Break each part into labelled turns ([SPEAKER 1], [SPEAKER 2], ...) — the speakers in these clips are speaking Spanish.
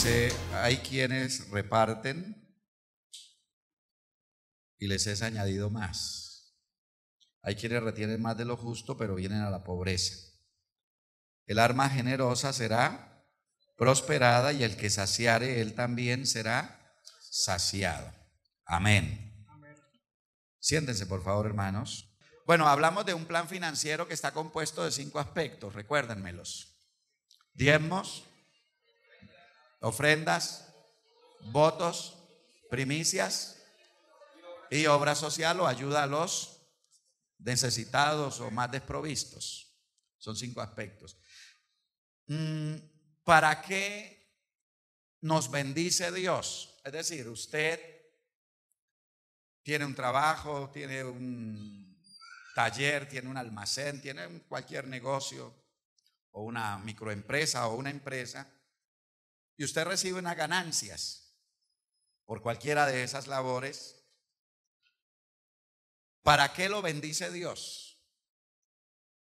[SPEAKER 1] Dice, hay quienes reparten y les es añadido más. Hay quienes retienen más de lo justo, pero vienen a la pobreza. El alma generosa será prosperada y el que saciare, él también será saciado. Amén. Siéntense, por favor, hermanos. Bueno, hablamos de un plan financiero que está compuesto de 5 aspectos, recuérdenmelos: diezmos, ofrendas, votos, primicias y obra social o ayuda a los necesitados o más desprovistos. Son 5 aspectos. ¿Para qué nos bendice Dios? Es decir, usted tiene un trabajo, tiene un taller, tiene un almacén, tiene cualquier negocio o una microempresa o una empresa, y usted recibe unas ganancias por cualquiera de esas labores. ¿Para qué lo bendice Dios?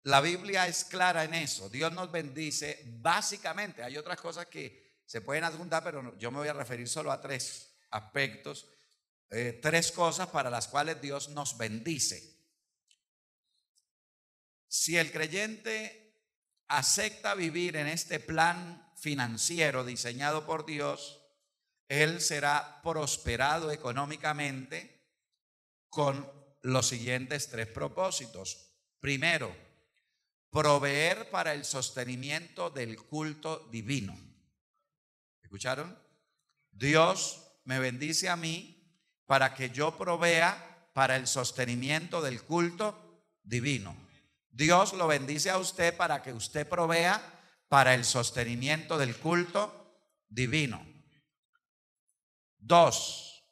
[SPEAKER 1] La Biblia es clara en eso. Dios nos bendice básicamente. Hay otras cosas que se pueden adjuntar, pero yo me voy a referir solo a 3 aspectos, 3 cosas para las cuales Dios nos bendice. Si el creyente acepta vivir en este plan financiero diseñado por Dios, él será prosperado económicamente con los siguientes 3 propósitos. Primero, proveer para el sostenimiento del culto divino. ¿Escucharon? Dios me bendice a mí para que yo provea para el sostenimiento del culto divino. Dios lo bendice a usted para que usted provea para el sostenimiento del culto divino. 2,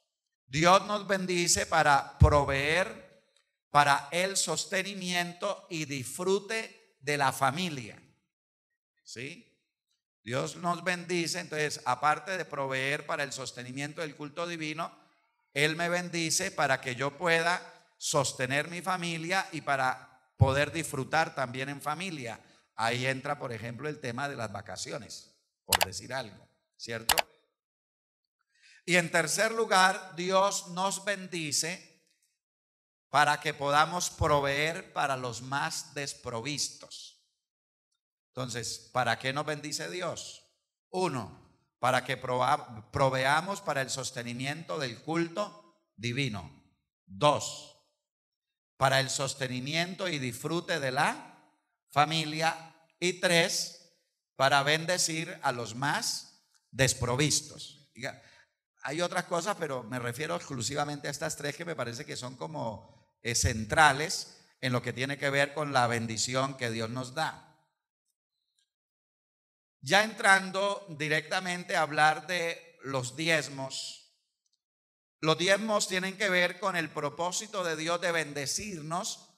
[SPEAKER 1] Dios nos bendice para proveer para el sostenimiento y disfrute de la familia. ¿Sí? Dios nos bendice, entonces, aparte de proveer para el sostenimiento del culto divino, Él me bendice para que yo pueda sostener mi familia y para poder disfrutar también en familia. Ahí entra, por ejemplo, el tema de las vacaciones, por decir algo, ¿cierto? Y en tercer lugar, Dios nos bendice para que podamos proveer para los más desprovistos. Entonces, ¿para qué nos bendice Dios? 1, para que proveamos para el sostenimiento del culto divino. 2, para el sostenimiento y disfrute de la familia. Y 3, para bendecir a los más desprovistos. Hay otras cosas, pero me refiero exclusivamente a estas 3 que me parece que son como centrales en lo que tiene que ver con la bendición que Dios nos da. Ya entrando directamente a hablar de los diezmos tienen que ver con el propósito de Dios de bendecirnos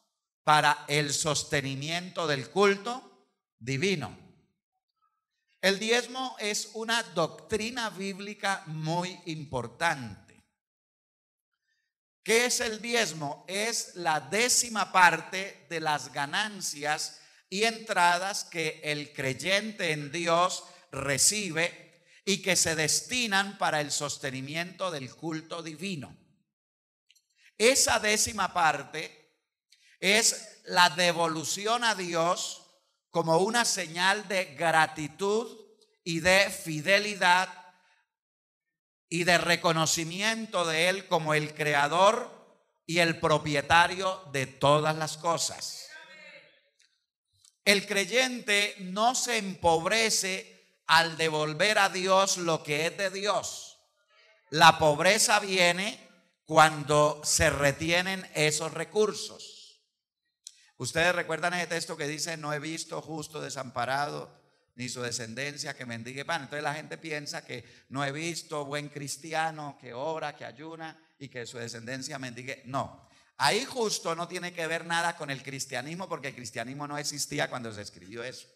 [SPEAKER 1] para el sostenimiento del culto divino. El diezmo es una doctrina bíblica muy importante. ¿Qué es el diezmo? Es la 10ª parte de las ganancias y entradas que el creyente en Dios recibe y que se destinan para el sostenimiento del culto divino. Esa 10ª parte es la devolución a Dios como una señal de gratitud y de fidelidad y de reconocimiento de Él como el creador y el propietario de todas las cosas. El creyente no se empobrece al devolver a Dios lo que es de Dios. La pobreza viene cuando se retienen esos recursos. Ustedes recuerdan ese texto que dice: no he visto justo desamparado ni su descendencia que mendigue pan. Entonces la gente piensa que no he visto buen cristiano que ora, que ayuna y que su descendencia mendigue. No, ahí justo no tiene que ver nada con el cristianismo, porque el cristianismo no existía cuando se escribió eso.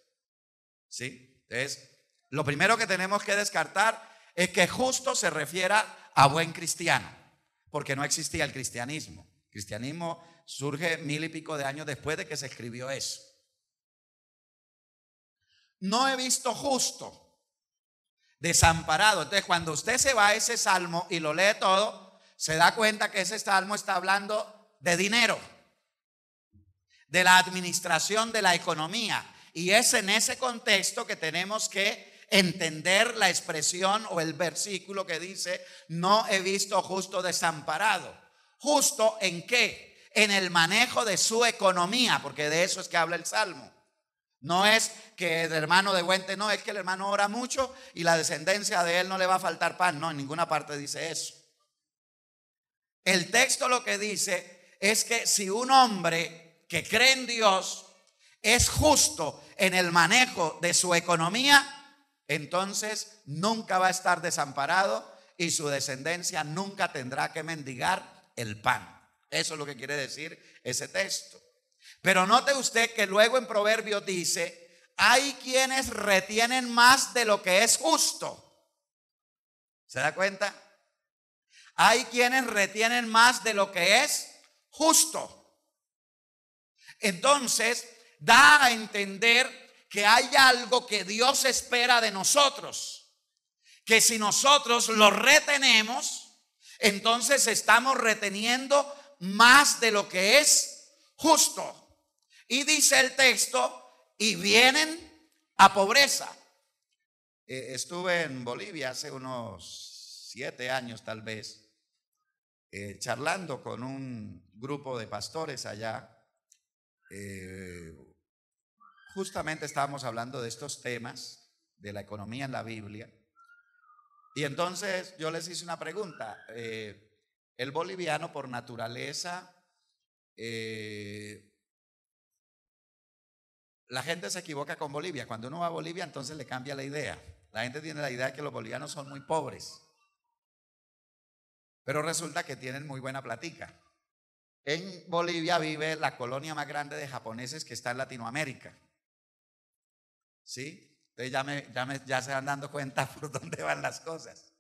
[SPEAKER 1] ¿Sí? Entonces, lo primero que tenemos que descartar es que justo se refiera a buen cristiano, porque no existía el cristianismo. El cristianismo surge 1000 y pico de años después de que se escribió eso. No he visto justo desamparado. Entonces, cuando usted se va a ese salmo y lo lee todo, se da cuenta que ese salmo está hablando de dinero, de la administración de la economía. Y es en ese contexto que tenemos que entender la expresión o el versículo que dice: no he visto justo desamparado. ¿Justo en qué? En el manejo de su economía, porque de eso es que habla el salmo. No es que el hermano de buen no, es que el hermano ora mucho y la descendencia de él no le va a faltar pan. No, en ninguna parte dice eso. El texto lo que dice es que si un hombre que cree en Dios es justo en el manejo de su economía, entonces nunca va a estar desamparado y su descendencia nunca tendrá que mendigar el pan. Eso es lo que quiere decir ese texto. Pero note usted que luego en Proverbios dice: hay quienes retienen más de lo que es justo. ¿Se da cuenta? Hay quienes retienen más de lo que es justo. Entonces da a entender que hay algo que Dios espera de nosotros, que si nosotros lo retenemos, entonces estamos reteniendo más de lo que es justo. Y dice el texto: y vienen a pobreza. Estuve en Bolivia hace unos 7 años tal vez, charlando con un grupo de pastores allá. Justamente estábamos hablando de estos temas de la economía en la Biblia. Y entonces yo les hice una pregunta. El boliviano por naturaleza, la gente se equivoca con Bolivia. Cuando uno va a Bolivia, entonces le cambia la idea. La gente tiene la idea de que los bolivianos son muy pobres, pero resulta que tienen muy buena platica. En Bolivia vive la colonia más grande de japoneses que está en Latinoamérica. ¿Sí? Entonces ya se van dando cuenta por dónde van las cosas.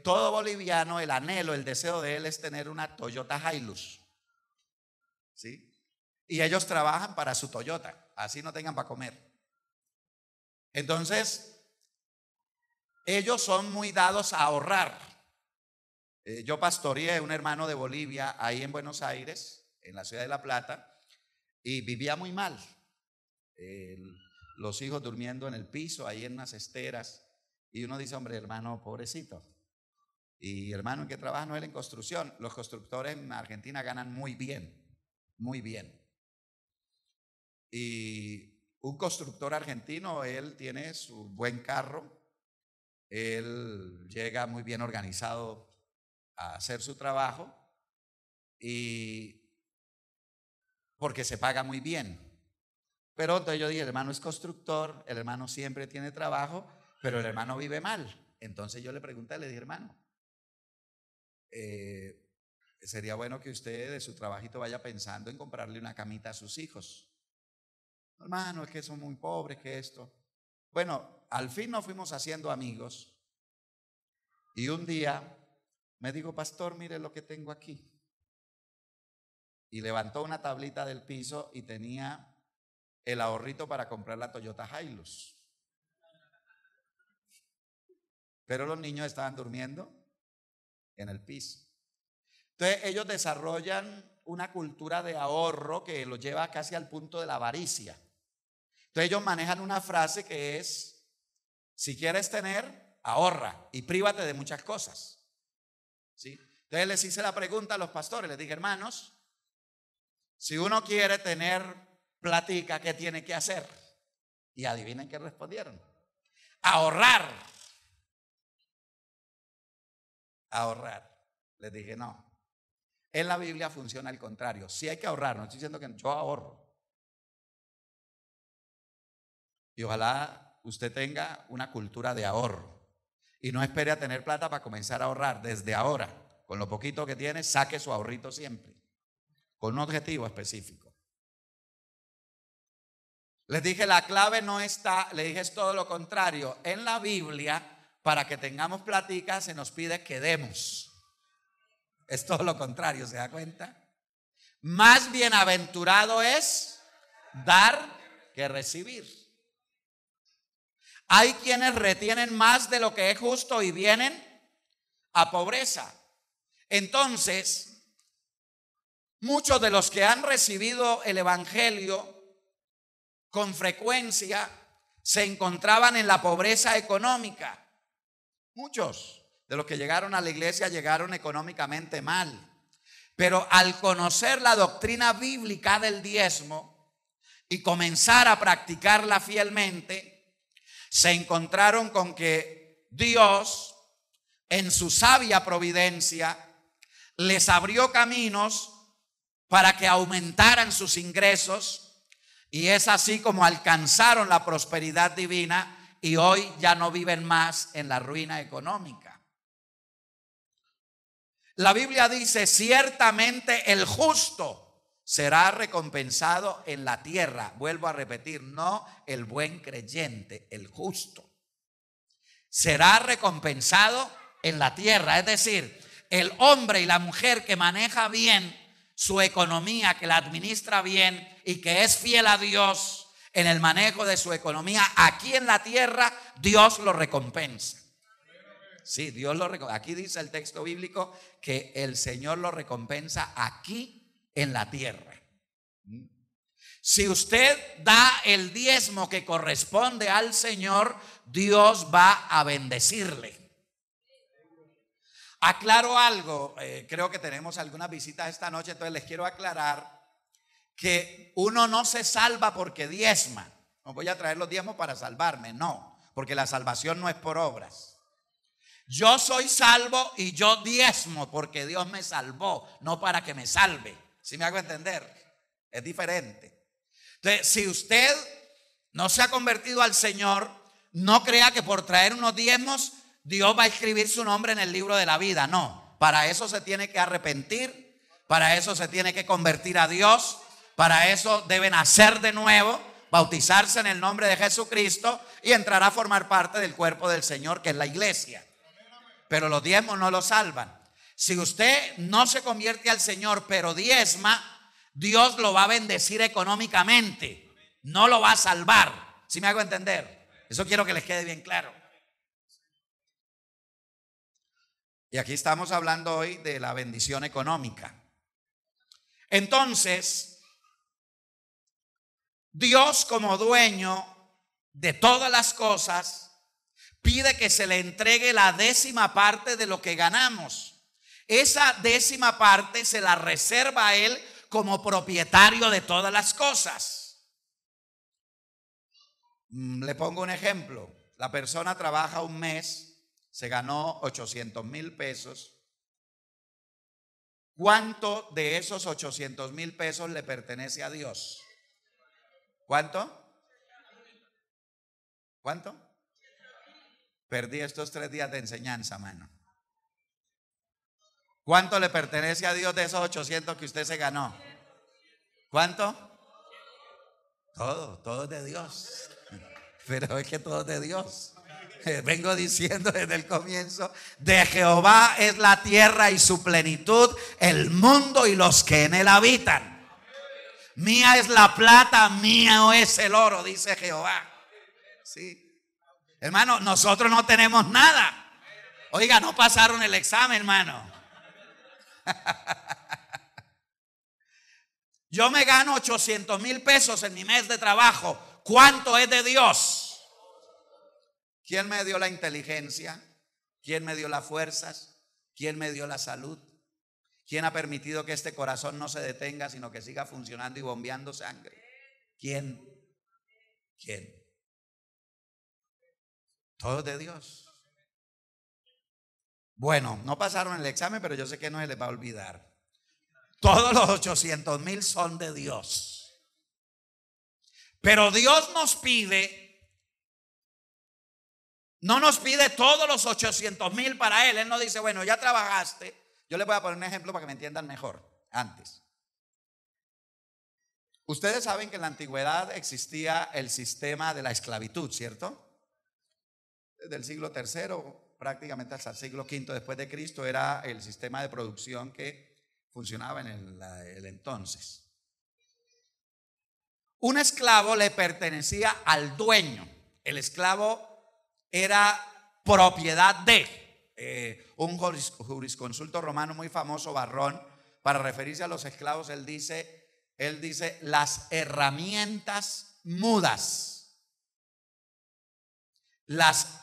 [SPEAKER 1] Todo boliviano, el anhelo, el deseo de él es tener una Toyota Hilux. ¿Sí? Y ellos trabajan para su Toyota, así no tengan para comer. Entonces, ellos son muy dados a ahorrar. Yo pastoreé un hermano de Bolivia ahí en Buenos Aires, en la ciudad de La Plata, y vivía muy mal. Los hijos durmiendo en el piso, ahí en unas esteras. Y uno dice: hombre, hermano, pobrecito. Y hermano, ¿en qué trabaja? No, él en construcción. Los constructores en Argentina ganan muy bien, muy bien. Y un constructor argentino, él tiene su buen carro, él llega muy bien organizado a hacer su trabajo, y porque se paga muy bien. Pero entonces yo dije: el hermano es constructor, el hermano siempre tiene trabajo, pero el hermano vive mal. Entonces yo le pregunté, le dije: hermano, sería bueno que usted de su trabajito vaya pensando en comprarle una camita a sus hijos. Hermano, es que son muy pobres, que esto. Bueno, al fin nos fuimos haciendo amigos. Y un día me dijo: pastor, mire lo que tengo aquí. Y levantó una tablita del piso y tenía el ahorrito para comprar la Toyota Hilux. Pero los niños estaban durmiendo en el piso. Entonces ellos desarrollan una cultura de ahorro que los lleva casi al punto de la avaricia. Entonces ellos manejan una frase que es: si quieres tener, ahorra y prívate de muchas cosas. ¿Sí? Entonces les hice la pregunta a los pastores, les dije: hermanos, si uno quiere tener platica, ¿qué tiene que hacer? Y adivinen qué respondieron: ahorrar. Ahorrar. Les dije: no, en la Biblia funciona al contrario. Sí hay que ahorrar, no estoy diciendo que yo ahorro. Y ojalá usted tenga una cultura de ahorro y no espere a tener plata para comenzar a ahorrar. Desde ahora, con lo poquito que tiene, saque su ahorrito siempre, con un objetivo específico. Les dije: la clave no está, le dije, es todo lo contrario. En la Biblia, para que tengamos platica, se nos pide que demos. Es todo lo contrario, ¿se da cuenta? Más bienaventurado es dar que recibir. Hay quienes retienen más de lo que es justo y vienen a pobreza. Entonces, muchos de los que han recibido el evangelio con frecuencia se encontraban en la pobreza económica. Muchos de los que llegaron a la iglesia llegaron económicamente mal. Pero al conocer la doctrina bíblica del diezmo y comenzar a practicarla fielmente, se encontraron con que Dios, en su sabia providencia, les abrió caminos para que aumentaran sus ingresos, y es así como alcanzaron la prosperidad divina y hoy ya no viven más en la ruina económica. La Biblia dice: ciertamente el justo será recompensado en la tierra. Vuelvo a repetir, no el buen creyente, el justo será recompensado en la tierra. Es decir, el hombre y la mujer que maneja bien su economía, que la administra bien y que es fiel a Dios en el manejo de su economía, aquí en la tierra Dios lo recompensa. Sí, Dios lo recompensa. Aquí dice el texto bíblico que el Señor lo recompensa aquí en la tierra. Si usted da el diezmo que corresponde al Señor, Dios va a bendecirle. Aclaro algo, creo que tenemos algunas visitas esta noche, entonces les quiero aclarar que uno no se salva porque diezma. No voy a traer los diezmos para salvarme, no, porque la salvación no es por obras. Yo soy salvo y yo diezmo porque Dios me salvó, no para que me salve. ¿Sí me hago entender? Es diferente. Entonces, si usted no se ha convertido al Señor, no crea que por traer unos diezmos Dios va a escribir su nombre en el libro de la vida. No, para eso se tiene que arrepentir, para eso se tiene que convertir a Dios, para eso debe nacer de nuevo, bautizarse en el nombre de Jesucristo y entrar a formar parte del cuerpo del Señor, que es la iglesia. Pero los diezmos no lo salvan. Si usted no se convierte al Señor pero diezma, Dios lo va a bendecir económicamente, no lo va a salvar. ¿Sí me hago entender? Eso quiero que les quede bien claro. Y aquí estamos hablando hoy de la bendición económica. Entonces, Dios, como dueño de todas las cosas, pide que se le entregue la 10ª parte de lo que ganamos. Esa 10ª parte se la reserva a Él como propietario de todas las cosas. Le pongo un ejemplo. La persona trabaja un mes, se ganó 800,000 pesos. ¿Cuánto de esos 800,000 pesos le pertenece a Dios? ¿Cuánto? ¿Cuánto? Perdí estos 3 días de enseñanza, mano. ¿Cuánto le pertenece a Dios de esos 800 que usted se ganó? ¿Cuánto? Todo es de Dios. Pero es que todo es de Dios. Vengo diciendo desde el comienzo: de Jehová es la tierra y su plenitud, el mundo y los que en él habitan. Mía es la plata, mío es el oro, dice Jehová. Sí. Hermano, nosotros no tenemos nada. Oiga, no pasaron el examen, hermano. Yo me gano 800,000 pesos en mi mes de trabajo. ¿Cuánto es de Dios? ¿Quién me dio la inteligencia? ¿Quién me dio las fuerzas? ¿Quién me dio la salud? ¿Quién ha permitido que este corazón no se detenga, sino que siga funcionando y bombeando sangre? ¿Quién? ¿Quién? Todo es de Dios. Bueno, no pasaron el examen, pero yo sé que no se les va a olvidar. Todos los 800,000 son de Dios. Pero Dios nos pide, no nos pide todos los 800,000 para Él. Él no dice: bueno, ya trabajaste. Yo les voy a poner un ejemplo para que me entiendan mejor. Antes, ustedes saben que en la antigüedad existía el sistema de la esclavitud, ¿cierto? Desde el siglo III prácticamente hasta el siglo V después de Cristo era el sistema de producción que funcionaba en el entonces. Un esclavo le pertenecía al dueño. El esclavo era propiedad de. Un jurisconsulto romano muy famoso, Varrón, para referirse a los esclavos, él dice las herramientas mudas.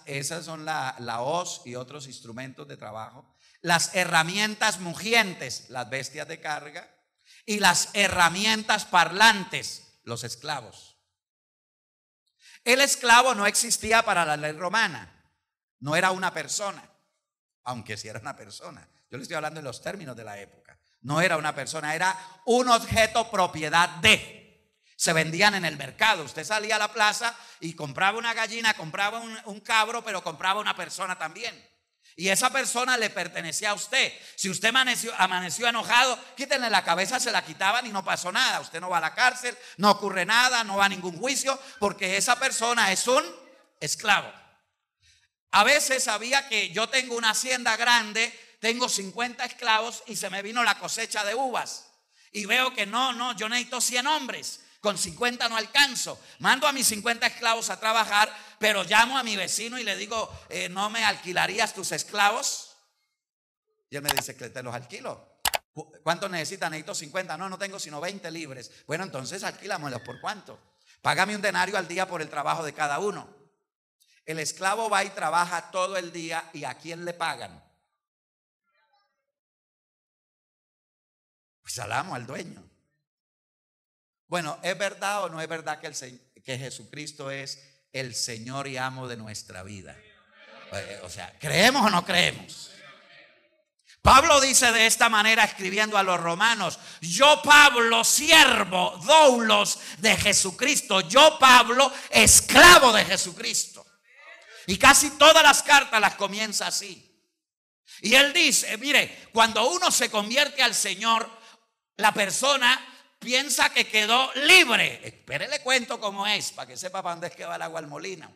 [SPEAKER 1] Esas son la hoz y otros instrumentos de trabajo. Las herramientas mugientes, las bestias de carga. Y las herramientas parlantes, los esclavos. El esclavo no existía para la ley romana. No era una persona, aunque sí era una persona. Yo le estoy hablando en los términos de la época. No era una persona, era un objeto propiedad de. Se vendían en el mercado. Usted salía a la plaza y compraba una gallina, compraba un cabro, pero compraba una persona también. Y esa persona le pertenecía a usted. Si usted amaneció enojado, quítenle la cabeza, se la quitaban y no pasó nada. Usted no va a la cárcel, no ocurre nada, no va a ningún juicio, porque esa persona es un esclavo. A veces sabía que yo tengo una hacienda grande, tengo 50 esclavos y se me vino la cosecha de uvas. Y veo que yo necesito 100 hombres. Con 50 no alcanzo. Mando a mis 50 esclavos a trabajar, pero llamo a mi vecino y le digo, ¿no me alquilarías tus esclavos? Y él me dice que te los alquilo. ¿Cuánto necesitas? Necesito 50. No tengo sino 20 libres. Bueno, entonces alquílamelos. ¿Por cuánto? Págame un denario al día por el trabajo de cada uno. El esclavo va y trabaja todo el día. ¿Y a quién le pagan? Pues al amo, al dueño. Bueno, ¿es verdad o no es verdad que Jesucristo es el Señor y amo de nuestra vida? O sea, ¿creemos o no creemos? Pablo dice de esta manera, escribiendo a los romanos: yo Pablo, siervo, doulos de Jesucristo. Yo Pablo, esclavo de Jesucristo. Y casi todas las cartas las comienza así. Y él dice, mire, cuando uno se convierte al Señor, la persona piensa que quedó libre. Espere, le cuento cómo es, para que sepa para dónde es que va el agua al molino.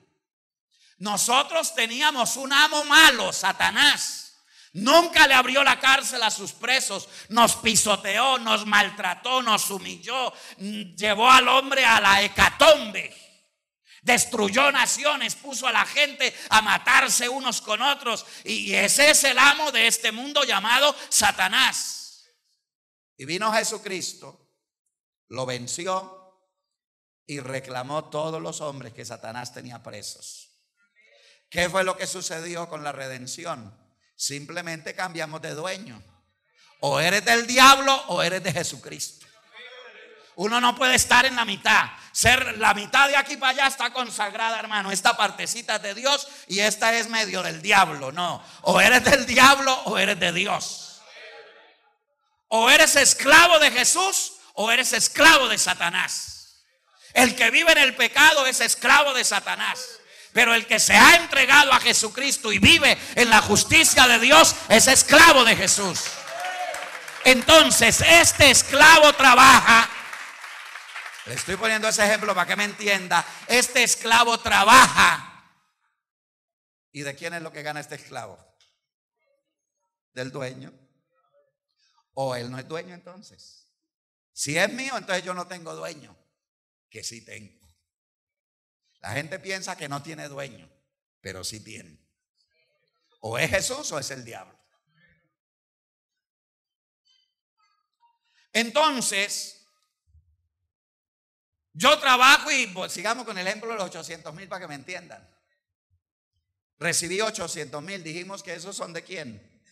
[SPEAKER 1] Nosotros teníamos un amo malo, Satanás. Nunca le abrió la cárcel a sus presos. Nos pisoteó, nos maltrató, nos humilló. Llevó al hombre a la hecatombe. Destruyó naciones, puso a la gente a matarse unos con otros. Y ese es el amo de este mundo llamado Satanás. Y vino Jesucristo, lo venció y reclamó todos los hombres que Satanás tenía presos. ¿Qué fue lo que sucedió con la redención? Simplemente cambiamos de dueño. O eres del diablo o eres de Jesucristo. Uno no puede estar en la mitad. Ser la mitad de aquí para allá está consagrada, hermano. Esta partecita es de Dios y esta es medio del diablo. No, o eres del diablo o eres de Dios. O eres esclavo de Jesús o eres esclavo de Satanás. El que vive en el pecado es esclavo de Satanás. Pero el que se ha entregado a Jesucristo y vive en la justicia de Dios es esclavo de Jesús. Entonces este esclavo trabaja. Le estoy poniendo ese ejemplo para que me entienda. Este esclavo trabaja. ¿Y de quién es lo que gana este esclavo? Del dueño. ¿O él no es dueño entonces? Si es mío, entonces yo no tengo dueño. Que sí tengo. La gente piensa que no tiene dueño, pero sí tiene. O es Jesús o es el diablo. Entonces, yo trabajo y pues, sigamos con el ejemplo de los 800,000 para que me entiendan. Recibí 800,000, dijimos que esos son ¿de quién?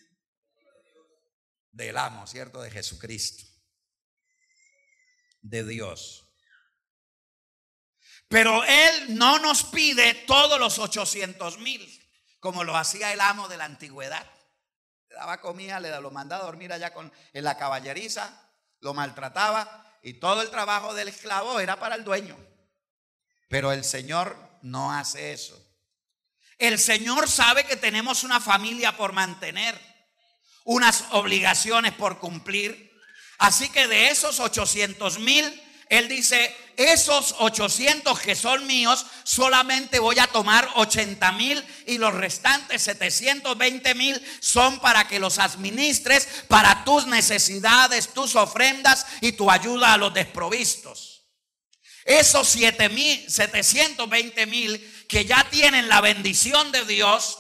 [SPEAKER 1] Del amo, ¿cierto? De Jesucristo. De Dios. Pero Él no nos pide todos los 800,000 como lo hacía el amo de la antigüedad. Le daba comida, lo mandaba a dormir allá en la caballeriza, lo maltrataba y todo el trabajo del esclavo era para el dueño. Pero el Señor no hace eso. El Señor sabe que tenemos una familia por mantener, unas obligaciones por cumplir. Así que de esos 800,000, Él dice, esos 800 que son míos, solamente voy a tomar 80,000 y los restantes 720,000 son para que los administres para tus necesidades, tus ofrendas y tu ayuda a los desprovistos. Esos 720,000 que ya tienen la bendición de Dios,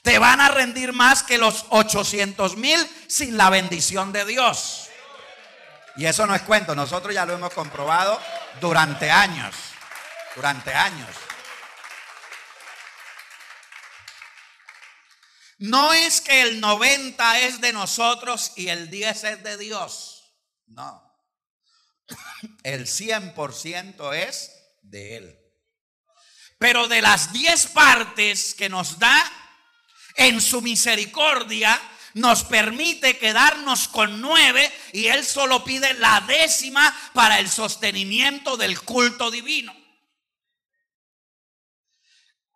[SPEAKER 1] te van a rendir más que los 800,000 sin la bendición de Dios. Y eso no es cuento, nosotros ya lo hemos comprobado durante años. No es que el 90 es de nosotros y el 10 es de Dios. No. El 100% es de Él. Pero de las 10 partes que nos da, en su misericordia nos permite quedarnos con 9 y Él solo pide la 10ª para el sostenimiento del culto divino.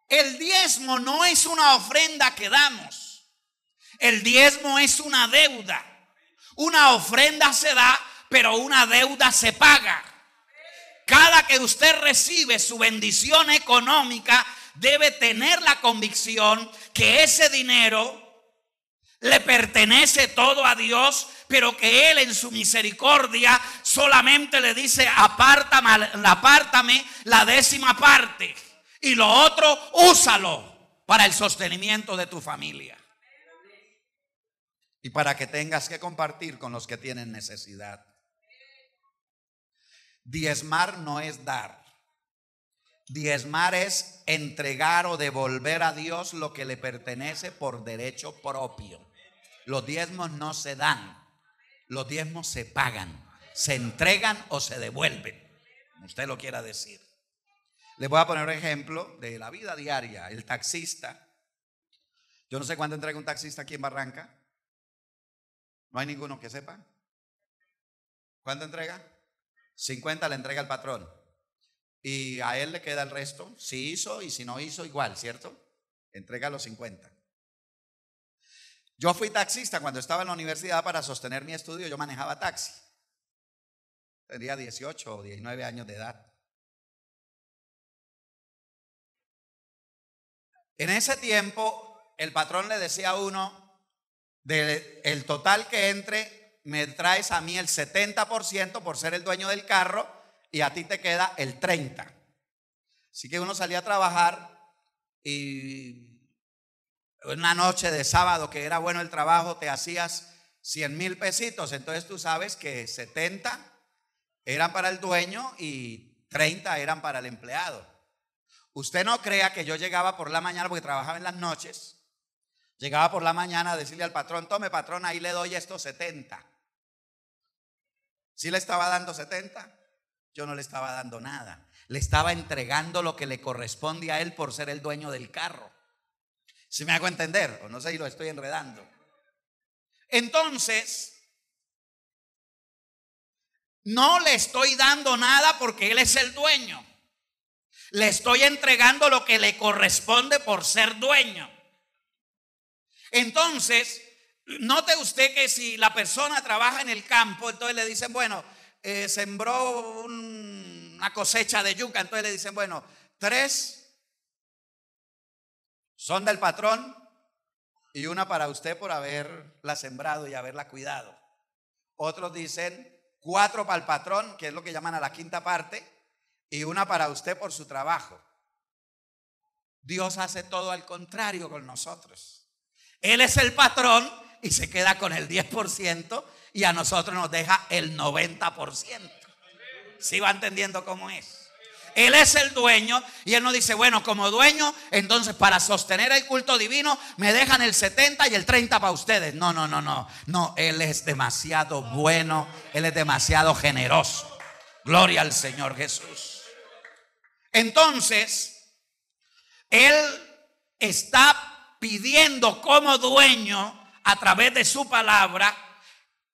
[SPEAKER 1] El diezmo no es una ofrenda que damos. El diezmo es una deuda. Una ofrenda se da, pero una deuda se paga. Cada que usted recibe su bendición económica, debe tener la convicción que ese dinero le pertenece todo a Dios, pero que Él en su misericordia solamente le dice: apártame la 10ª parte y lo otro úsalo para el sostenimiento de tu familia y para que tengas que compartir con los que tienen necesidad. Diezmar no es dar. Diezmar es entregar o devolver a Dios lo que le pertenece por derecho propio. Los diezmos no se dan, los diezmos se pagan, se entregan o se devuelven, como usted lo quiera decir. Les voy a poner un ejemplo de la vida diaria. El taxista, yo no sé cuánto entrega un taxista aquí en Barranca. ¿No hay ninguno que sepa? ¿Cuánto entrega? 50 le entrega al patrón. Y a él le queda el resto. Si hizo y si no hizo, igual, ¿cierto? Entrega los 50. Yo fui taxista cuando estaba en la universidad para sostener mi estudio. Yo manejaba taxi. Tenía 18 o 19 años de edad. En ese tiempo, el patrón le decía a uno: del total que entre, me traes a mí el 70% por ser el dueño del carro y a ti te queda el 30%. Así que uno salía a trabajar y una noche de sábado que era bueno el trabajo, te hacías 100,000 pesitos. Entonces tú sabes que 70 eran para el dueño y 30 eran para el empleado. Usted no crea que yo llegaba por la mañana, porque trabajaba en las noches. Llegaba por la mañana a decirle al patrón: tome, patrón, ahí le doy estos 70. ¿Sí le estaba dando 70? Yo no le estaba dando nada. Le estaba entregando lo que le corresponde a él por ser el dueño del carro. ¿Sí me hago entender? O no sé si lo estoy enredando. Entonces, no le estoy dando nada porque él es el dueño. Le estoy entregando lo que le corresponde por ser dueño. Entonces, note usted que si la persona trabaja en el campo, entonces le dicen: bueno, sembró una cosecha de yuca. Entonces le dicen: bueno, 3 son del patrón y una para usted por haberla sembrado y haberla cuidado. Otros dicen 4 para el patrón, que es lo que llaman a la 5ª parte, y una para usted por su trabajo. Dios hace todo al contrario con nosotros. Él es el patrón y se queda con el 10% y a nosotros nos deja el 90%. ¿Sí va entendiendo cómo es? Él es el dueño y Él nos dice: bueno, como dueño, entonces para sostener el culto divino me dejan el 70 y el 30 para ustedes. No, Él es demasiado bueno, Él es demasiado generoso. Gloria al Señor Jesús. Entonces, Él está pidiendo como dueño, a través de su palabra,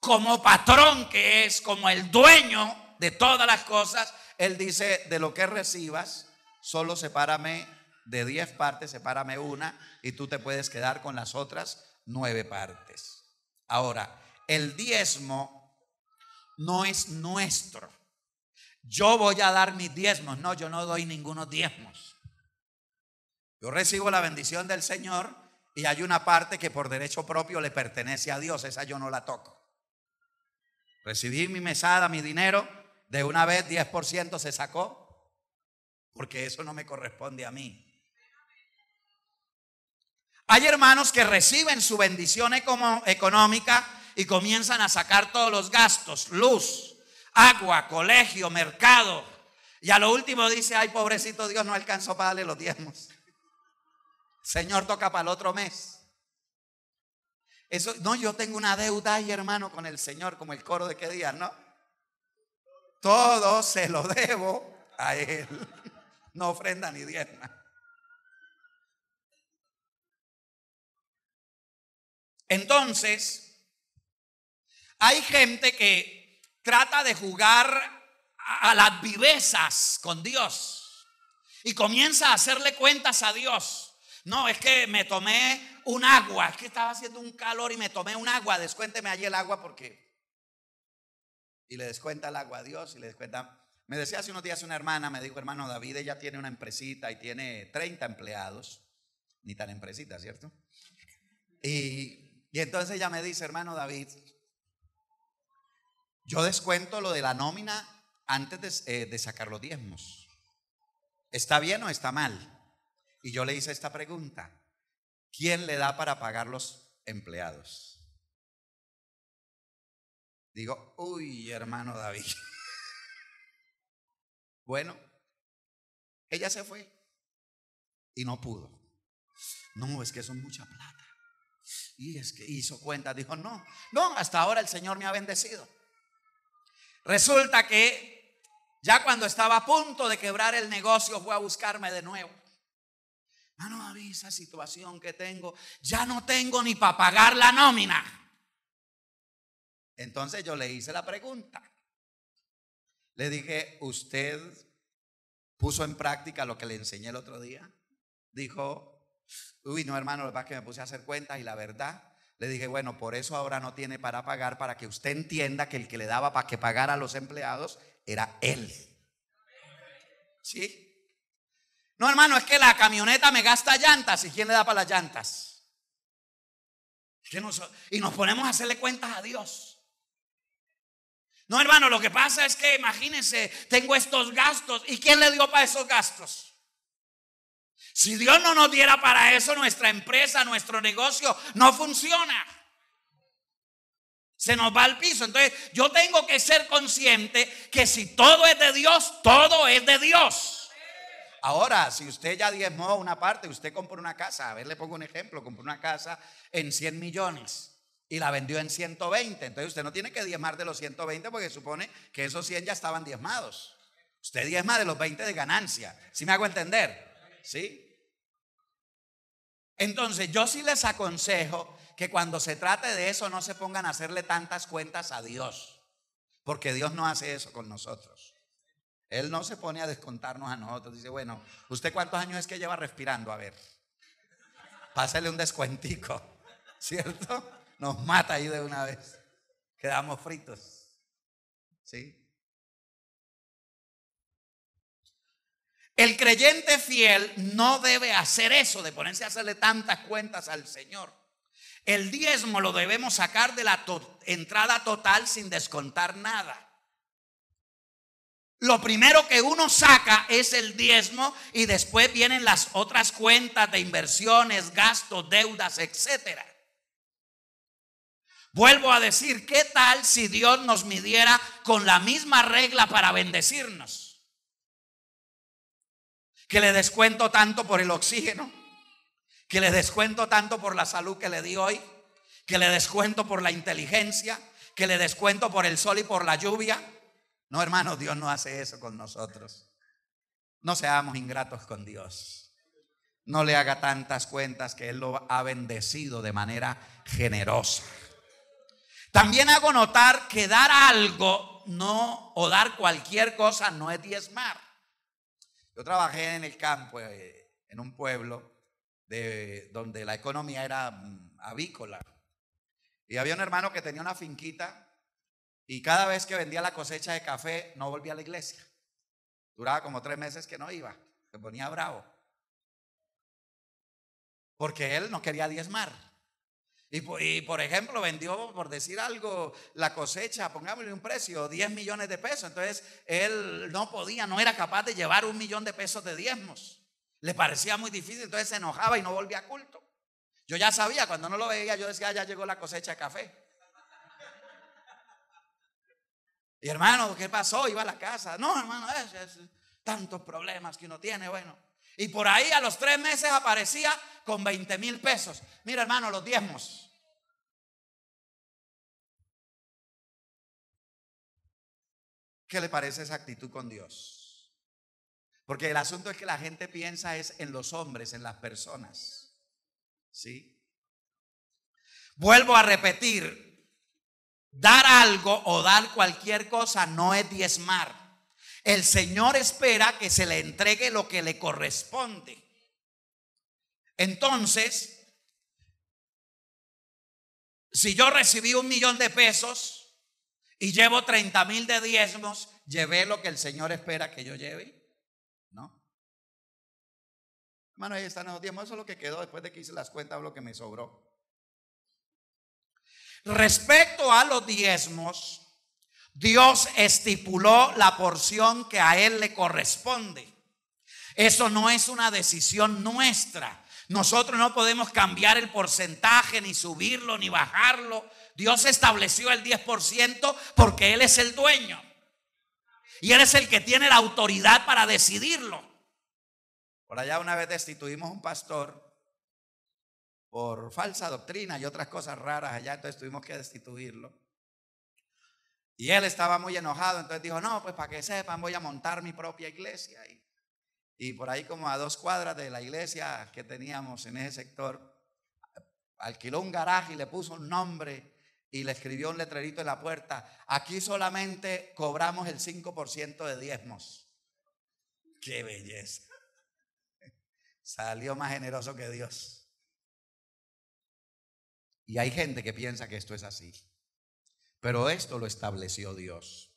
[SPEAKER 1] como patrón que es, como el dueño de todas las cosas. Él dice: de lo que recibas, solo sepárame de 10 partes, sepárame una y tú te puedes quedar con las otras 9 partes. Ahora, el diezmo no es nuestro. Yo voy a dar mis diezmos. No, yo no doy ningunos diezmos. Yo recibo la bendición del Señor y hay una parte que por derecho propio le pertenece a Dios. Esa yo no la toco. Recibí mi mesada, mi dinero, de una vez 10% se sacó porque eso no me corresponde a mí. Hay hermanos que reciben su bendición económica y comienzan a sacar todos los gastos: luz, agua, colegio, mercado. Y a lo último dice: ay, pobrecito Dios, no alcanzó para darle los diezmos. Señor, toca para el otro mes. Eso, no, yo tengo una deuda ahí, hermano, con el Señor, como el coro de qué día, ¿no? Todo se lo debo a Él. No ofrenda ni diezma. Entonces, hay gente que trata de jugar a las vivezas con Dios y comienza a hacerle cuentas a Dios. No, es que me tomé un agua, es que estaba haciendo un calor y me tomé un agua, descuénteme allí el agua porque... Y le descuenta el agua a Dios y le descuenta. Me decía hace unos días una hermana, me dijo: hermano David, ella tiene una empresita y tiene 30 empleados. Ni tan empresita, ¿cierto? Y entonces ella me dice: hermano David, yo descuento lo de la nómina antes de sacar los diezmos. ¿Está bien o está mal? Y yo le hice esta pregunta: ¿quién le da para pagar los empleados? Digo: uy, hermano David. Bueno, ella se fue y no pudo. No, es que son mucha plata. Y es que hizo cuenta, dijo: no, hasta ahora el Señor me ha bendecido. Resulta que ya cuando estaba a punto de quebrar el negocio, fue a buscarme de nuevo. Hermano David, esa situación que tengo, ya no tengo ni para pagar la nómina. Entonces yo le hice la pregunta. Le dije: ¿usted puso en práctica lo que le enseñé el otro día? Dijo: uy, no, hermano, lo que pasa es que me puse a hacer cuentas y la verdad. Le dije: bueno, por eso ahora no tiene para pagar, para que usted entienda que el que le daba para que pagara a los empleados era él. ¿Sí? No, hermano, es que la camioneta me gasta llantas. ¿Y quién le da para las llantas? Y nos ponemos a hacerle cuentas a Dios. No, hermano, lo que pasa es que imagínense, tengo estos gastos. ¿Y quién le dio para esos gastos? Si Dios no nos diera para eso, nuestra empresa, nuestro negocio no funciona. Se nos va al piso. Entonces yo tengo que ser consciente que si todo es de Dios, todo es de Dios. Ahora, si usted ya diezmó una parte, usted compró una casa, a ver, le pongo un ejemplo: compró una casa en 100 millones y la vendió en 120. Entonces usted no tiene que diezmar de los 120 porque supone que esos 100 ya estaban diezmados. Usted diezma de los 20 de ganancia. ¿Sí me hago entender? ¿Sí? Entonces yo sí les aconsejo que cuando se trate de eso no se pongan a hacerle tantas cuentas a Dios, porque Dios no hace eso con nosotros. Él no se pone a descontarnos a nosotros. Dice: bueno, ¿usted cuántos años es que lleva respirando? A ver, pásele un descuentico, ¿cierto? Nos mata ahí de una vez. Quedamos fritos. ¿Sí? El creyente fiel no debe hacer eso de ponerse a hacerle tantas cuentas al Señor. El diezmo lo debemos sacar de la entrada total sin descontar nada. Lo primero que uno saca es el diezmo y después vienen las otras cuentas de inversiones, gastos, deudas, etcétera. Vuelvo a decir, ¿qué tal si Dios nos midiera con la misma regla para bendecirnos? Que le descuento tanto por el oxígeno, que le descuento tanto por la salud que le di hoy, que le descuento por la inteligencia, que le descuento por el sol y por la lluvia. No, hermano, Dios no hace eso con nosotros. No seamos ingratos con Dios. No le haga tantas cuentas, que Él lo ha bendecido de manera generosa. También hago notar que dar algo o dar cualquier cosa no es diezmar. Yo trabajé en el campo, en un pueblo donde la economía era avícola. Y había un hermano que tenía una finquita y cada vez que vendía la cosecha de café no volvía a la iglesia. Duraba como 3 meses que no iba, se ponía bravo, porque él no quería diezmar. Y por ejemplo, vendió, por decir algo, la cosecha, pongámosle un precio, 10 millones de pesos. Entonces, él no era capaz de llevar 1 millón de pesos de diezmos. Le parecía muy difícil, entonces se enojaba y no volvía a culto. Yo ya sabía, cuando no lo veía, yo decía, ya llegó la cosecha de café. Y hermano, ¿qué pasó? Iba a la casa. No, hermano, es tantos problemas que uno tiene, bueno. Y por ahí a los 3 meses aparecía con 20,000 pesos. Mira, hermano, los diezmos. ¿Qué le parece esa actitud con Dios? Porque el asunto es que la gente piensa es en los hombres, en las personas. ¿Sí? Vuelvo a repetir, dar algo o dar cualquier cosa no es diezmar. El Señor espera que se le entregue lo que le corresponde. Entonces, si yo recibí 1,000,000 de pesos y llevo 30,000 de diezmos, ¿llevé lo que el Señor espera que yo lleve? No. Hermano, ahí están los diezmos. Eso es lo que quedó después de que hice las cuentas, lo que me sobró. Respecto a los diezmos, Dios estipuló la porción que a Él le corresponde. Eso no es una decisión nuestra. Nosotros no podemos cambiar el porcentaje, ni subirlo, ni bajarlo. Dios estableció el 10% porque Él es el dueño. Y Él es el que tiene la autoridad para decidirlo. Por allá una vez destituimos un pastor por falsa doctrina y otras cosas raras allá, entonces tuvimos que destituirlo. Y él estaba muy enojado, entonces dijo, no, pues para que sepan voy a montar mi propia iglesia. Y por ahí como a 2 cuadras de la iglesia que teníamos en ese sector, alquiló un garaje y le puso un nombre y le escribió un letrerito en la puerta: aquí solamente cobramos el 5% de diezmos. ¡Qué belleza! Salió más generoso que Dios. Y hay gente que piensa que esto es así, pero esto lo estableció Dios.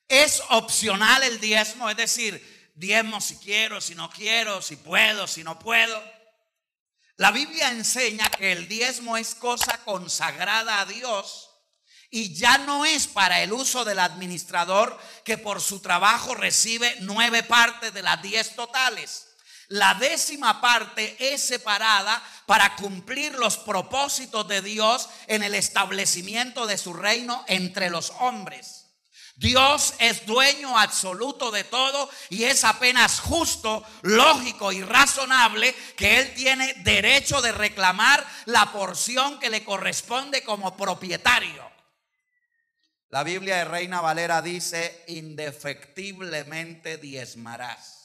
[SPEAKER 1] Es opcional el diezmo, es decir, diezmo si quiero, si no quiero, si puedo, si no puedo. La Biblia enseña que el diezmo es cosa consagrada a Dios y ya no es para el uso del administrador que por su trabajo recibe 9 partes de las 10 totales. La 10ª parte es separada para cumplir los propósitos de Dios en el establecimiento de su reino entre los hombres. Dios es dueño absoluto de todo y es apenas justo, lógico y razonable que Él tiene derecho de reclamar la porción que le corresponde como propietario. La Biblia de Reina Valera dice: indefectiblemente diezmarás.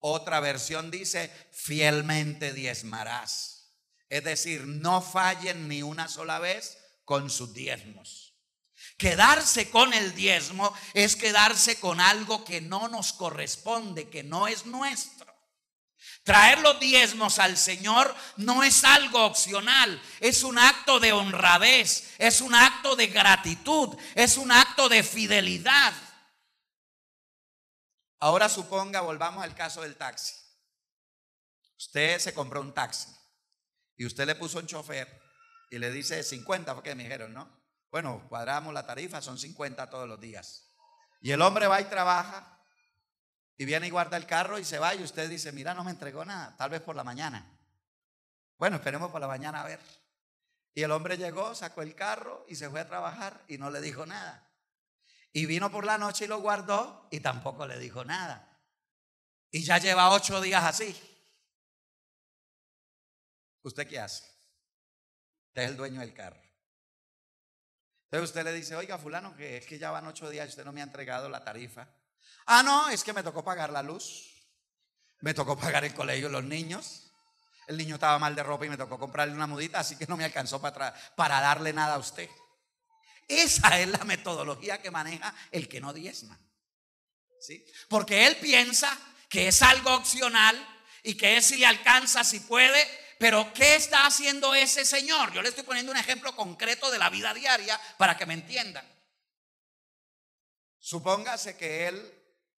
[SPEAKER 1] Otra versión dice: fielmente diezmarás. Es decir, no fallen ni una sola vez con sus diezmos. Quedarse con el diezmo es quedarse con algo que no nos corresponde, que no es nuestro. Traer los diezmos al Señor no es algo opcional, es un acto de honradez, es un acto de gratitud, es un acto de fidelidad. Ahora suponga, volvamos al caso del taxi. Usted se compró un taxi y usted le puso un chofer y le dice 50, porque me dijeron, ¿no? Bueno, cuadramos la tarifa, son 50 todos los días. Y el hombre va y trabaja y viene y guarda el carro y se va, y usted dice: mira, no me entregó nada, tal vez por la mañana. Bueno, esperemos por la mañana a ver. Y el hombre llegó, sacó el carro y se fue a trabajar y no le dijo nada. Y vino por la noche y lo guardó y tampoco le dijo nada. Y ya lleva 8 días así. ¿Usted qué hace? Usted es el dueño del carro. Entonces usted le dice: oiga, fulano, que es que ya van 8 días y usted no me ha entregado la tarifa. Ah, no, es que me tocó pagar la luz, me tocó pagar el colegio de los niños, el niño estaba mal de ropa y me tocó comprarle una mudita, así que no me alcanzó para darle nada a usted. Esa es la metodología que maneja el que no diezma, ¿sí? Porque él piensa que es algo opcional y que es si le alcanza, si puede. Pero ¿qué está haciendo ese señor? Yo le estoy poniendo un ejemplo concreto de la vida diaria para que me entiendan. Supóngase que él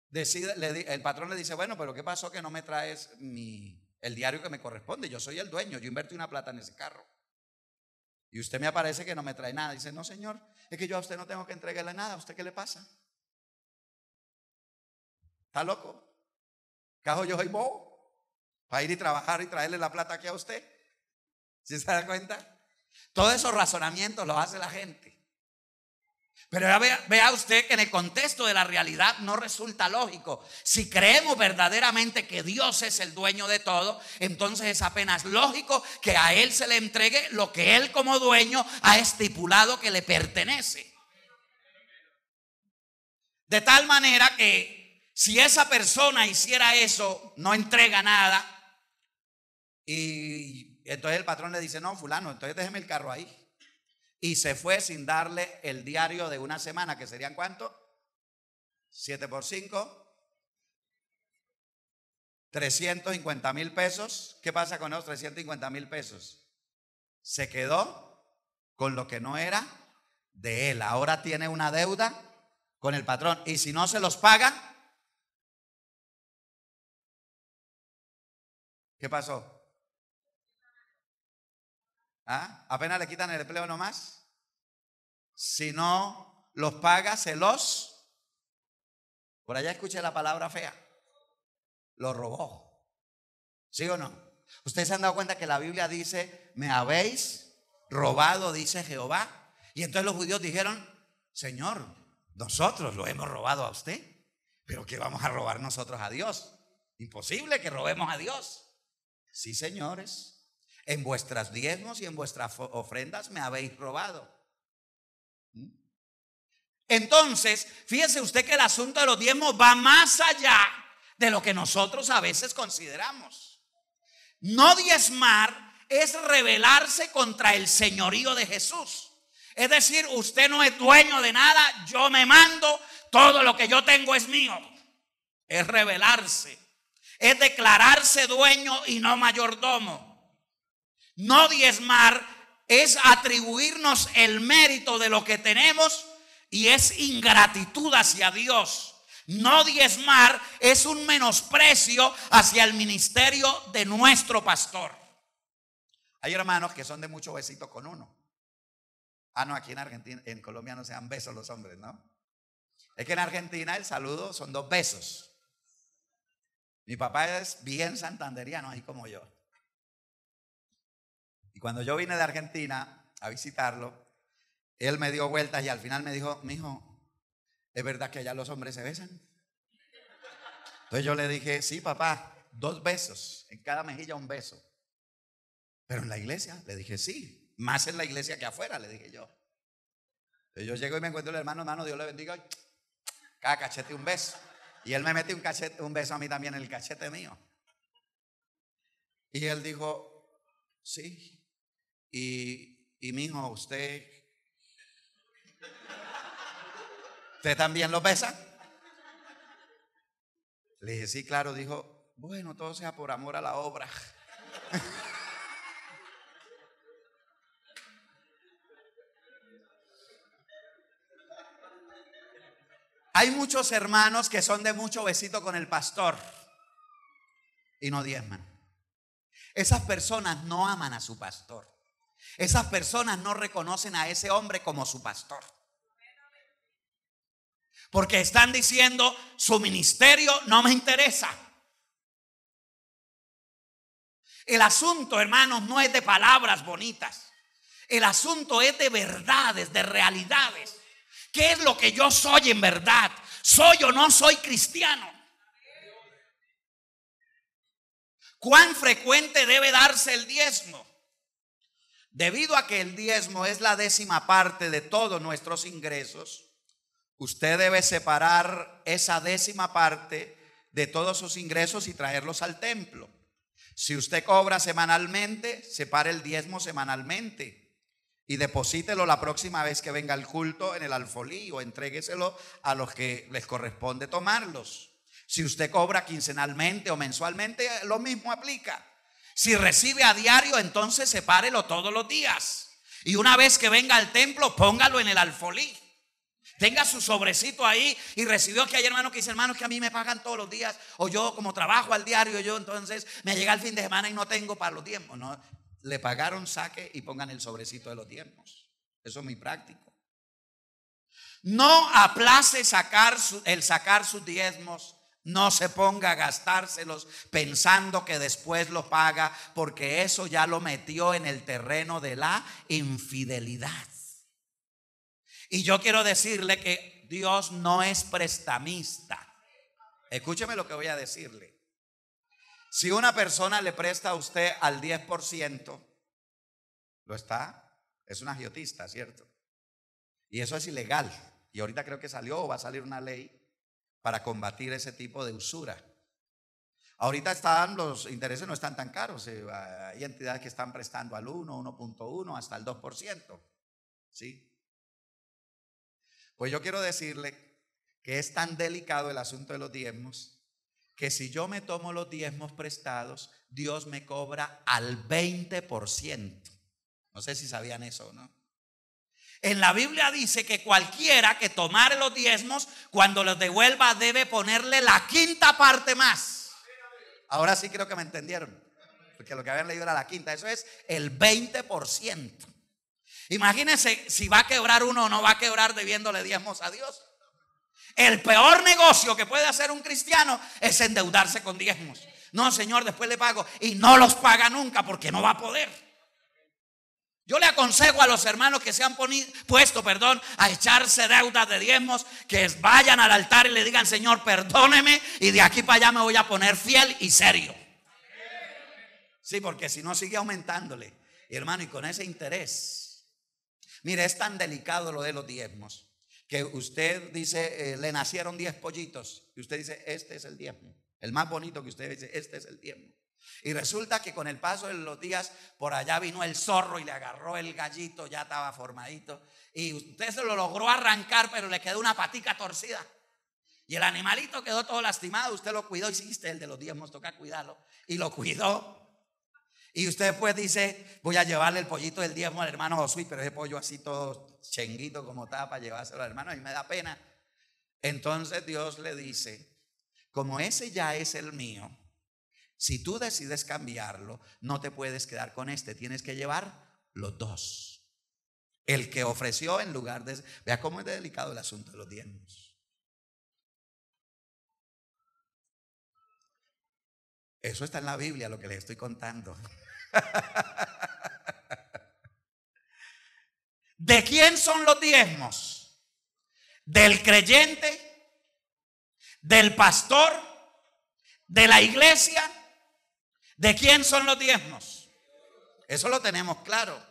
[SPEAKER 1] decide, el patrón le dice: bueno, pero ¿qué pasó que no me traes el diario que me corresponde? Yo soy el dueño, yo invertí una plata en ese carro. Y usted me aparece que no me trae nada. Dice, no, señor, es que yo a usted no tengo que entregarle nada. ¿A usted qué le pasa? ¿Está loco? ¿Cajo yo soy bobo? Para ir y trabajar y traerle la plata aquí a usted. ¿Sí se da cuenta? Todos esos razonamientos los hace la gente. Pero ya vea usted que en el contexto de la realidad no resulta lógico. Si creemos verdaderamente que Dios es el dueño de todo, entonces es apenas lógico que a Él se le entregue lo que Él como dueño ha estipulado que le pertenece. De tal manera que si esa persona hiciera eso, no entrega nada, y entonces el patrón le dice, no, fulano, entonces déjeme el carro ahí. Y se fue sin darle el diario de una semana, que serían ¿cuánto? 7 por 5, 350,000 pesos. ¿Qué pasa con los 350,000 pesos? Se quedó con lo que no era de él. Ahora tiene una deuda con el patrón. Y si no se los paga, ¿qué pasó? ¿Ah? Apenas le quitan el empleo nomás. Si no los paga, se los. Por allá escuché la palabra fea. Lo robó. ¿Sí o no? Ustedes se han dado cuenta que la Biblia dice, me habéis robado, dice Jehová. Y entonces los judíos dijeron, Señor, nosotros lo hemos robado a usted, pero ¿qué vamos a robar nosotros a Dios? Imposible que robemos a Dios. Sí, señores. En vuestras diezmos y en vuestras ofrendas me habéis robado. Entonces, fíjese usted que el asunto de los diezmos va más allá de lo que nosotros a veces consideramos. No diezmar es rebelarse contra el señorío de Jesús. Es decir, usted no es dueño de nada, yo me mando, todo lo que yo tengo es mío. Es rebelarse, es declararse dueño y no mayordomo. No diezmar es atribuirnos el mérito de lo que tenemos y es ingratitud hacia Dios. No diezmar es un menosprecio hacia el ministerio de nuestro pastor. Hay hermanos que son de mucho besito con uno. No, aquí en Argentina, en Colombia no se dan besos los hombres, ¿no? Es que en Argentina el saludo son 2 besos. Mi papá es bien santanderiano, así como yo. Y cuando yo vine de Argentina a visitarlo, él me dio vueltas y al final me dijo, mijo, ¿es verdad que allá los hombres se besan? Entonces yo le dije, sí, papá, 2 besos, en cada mejilla un beso. Pero en la iglesia, le dije, sí, más en la iglesia que afuera, le dije yo. Entonces yo llego y me encuentro el hermano, Dios le bendiga, cada cachete un beso. Y él me mete un beso a mí también en el cachete mío. Y él dijo, sí. Y mijo, ¿usted también lo besa? Le dije, sí, claro. Dijo, bueno, todo sea por amor a la obra. Hay muchos hermanos que son de mucho besito con el pastor y no diezman. Esas personas no aman a su pastor. Esas personas no reconocen a ese hombre como su pastor. Porque están diciendo, su ministerio no me interesa. El asunto, hermanos, no es de palabras bonitas. El asunto es de verdades, de realidades. ¿Qué es lo que yo soy en verdad? ¿Soy o no soy cristiano? ¿Cuán frecuente debe darse el diezmo? Debido a que el diezmo es la 10ª parte de todos nuestros ingresos, usted debe separar esa 10ª parte de todos sus ingresos y traerlos al templo. Si usted cobra semanalmente, separe el diezmo semanalmente y deposítelo la próxima vez que venga el culto en el alfolí, o entrégueselo a los que les corresponde tomarlos. Si usted cobra quincenalmente o mensualmente, lo mismo aplica. Si recibe a diario, entonces sepárelo todos los días. Y una vez que venga al templo, póngalo en el alfolí. Tenga su sobrecito ahí. Y recibió que hay hermanos que dicen, hermanos, que a mí me pagan todos los días, o yo como trabajo al diario, yo entonces me llega el fin de semana y no tengo para los diezmos. No, le pagaron, saque y pongan el sobrecito de los diezmos. Eso es muy práctico. No aplace sacar sus diezmos. No se ponga a gastárselos pensando que después lo paga, porque eso ya lo metió en el terreno de la infidelidad. Y yo quiero decirle que Dios no es prestamista. Escúcheme lo que voy a decirle. Si una persona le presta a usted al 10%, es un agiotista, ¿cierto? Y eso es ilegal. Y ahorita creo que salió o va a salir una ley para combatir ese tipo de usura. Ahorita los intereses no están tan caros. Hay entidades que están prestando al 1, 1.1 hasta el 2%. ¿Sí? Pues yo quiero decirle que es tan delicado el asunto de los diezmos, que si yo me tomo los diezmos prestados, Dios me cobra al 20%. No sé si sabían eso o no. En la Biblia dice que cualquiera que tomare los diezmos, cuando los devuelva, debe ponerle la quinta parte más. Ahora sí creo que me entendieron, porque lo que habían leído era la quinta. Eso es el 20%. Imagínense si va a quebrar uno o no va a quebrar debiéndole diezmos a Dios. El peor negocio que puede hacer un cristiano es endeudarse con diezmos. No, Señor, después le pago. Y no los paga nunca porque no va a poder. Yo le aconsejo a los hermanos que se han puesto a echarse deudas de diezmos, que vayan al altar y le digan: Señor, perdóneme, y de aquí para allá me voy a poner fiel y serio. Sí, porque si no sigue aumentándole. Y hermano, y con ese interés. Mire, es tan delicado lo de los diezmos, que usted dice, le nacieron 10 pollitos, y usted dice: este es el diezmo. El más bonito que usted dice: este es el diezmo. Y resulta que con el paso de los días, por allá vino el zorro y le agarró el gallito, ya estaba formadito, y usted se lo logró arrancar, pero le quedó una patica torcida. Y el animalito quedó todo lastimado. Usted lo cuidó, y sí, el de los diezmos toca cuidarlo. Y lo cuidó. Y usted después dice: voy a llevarle el pollito del diezmo al hermano Josué, pero ese pollo así todo chenguito como estaba para llevárselo al hermano, y me da pena. Entonces Dios le dice: como ese ya es el mío, si tú decides cambiarlo, no te puedes quedar con este, tienes que llevar los dos. El que ofreció en lugar de... Vea cómo es delicado el asunto de los diezmos. Eso está en la Biblia, lo que les estoy contando. ¿De quién son los diezmos? ¿Del creyente? ¿Del pastor? ¿De la iglesia? ¿De quién son los diezmos? Eso lo tenemos claro.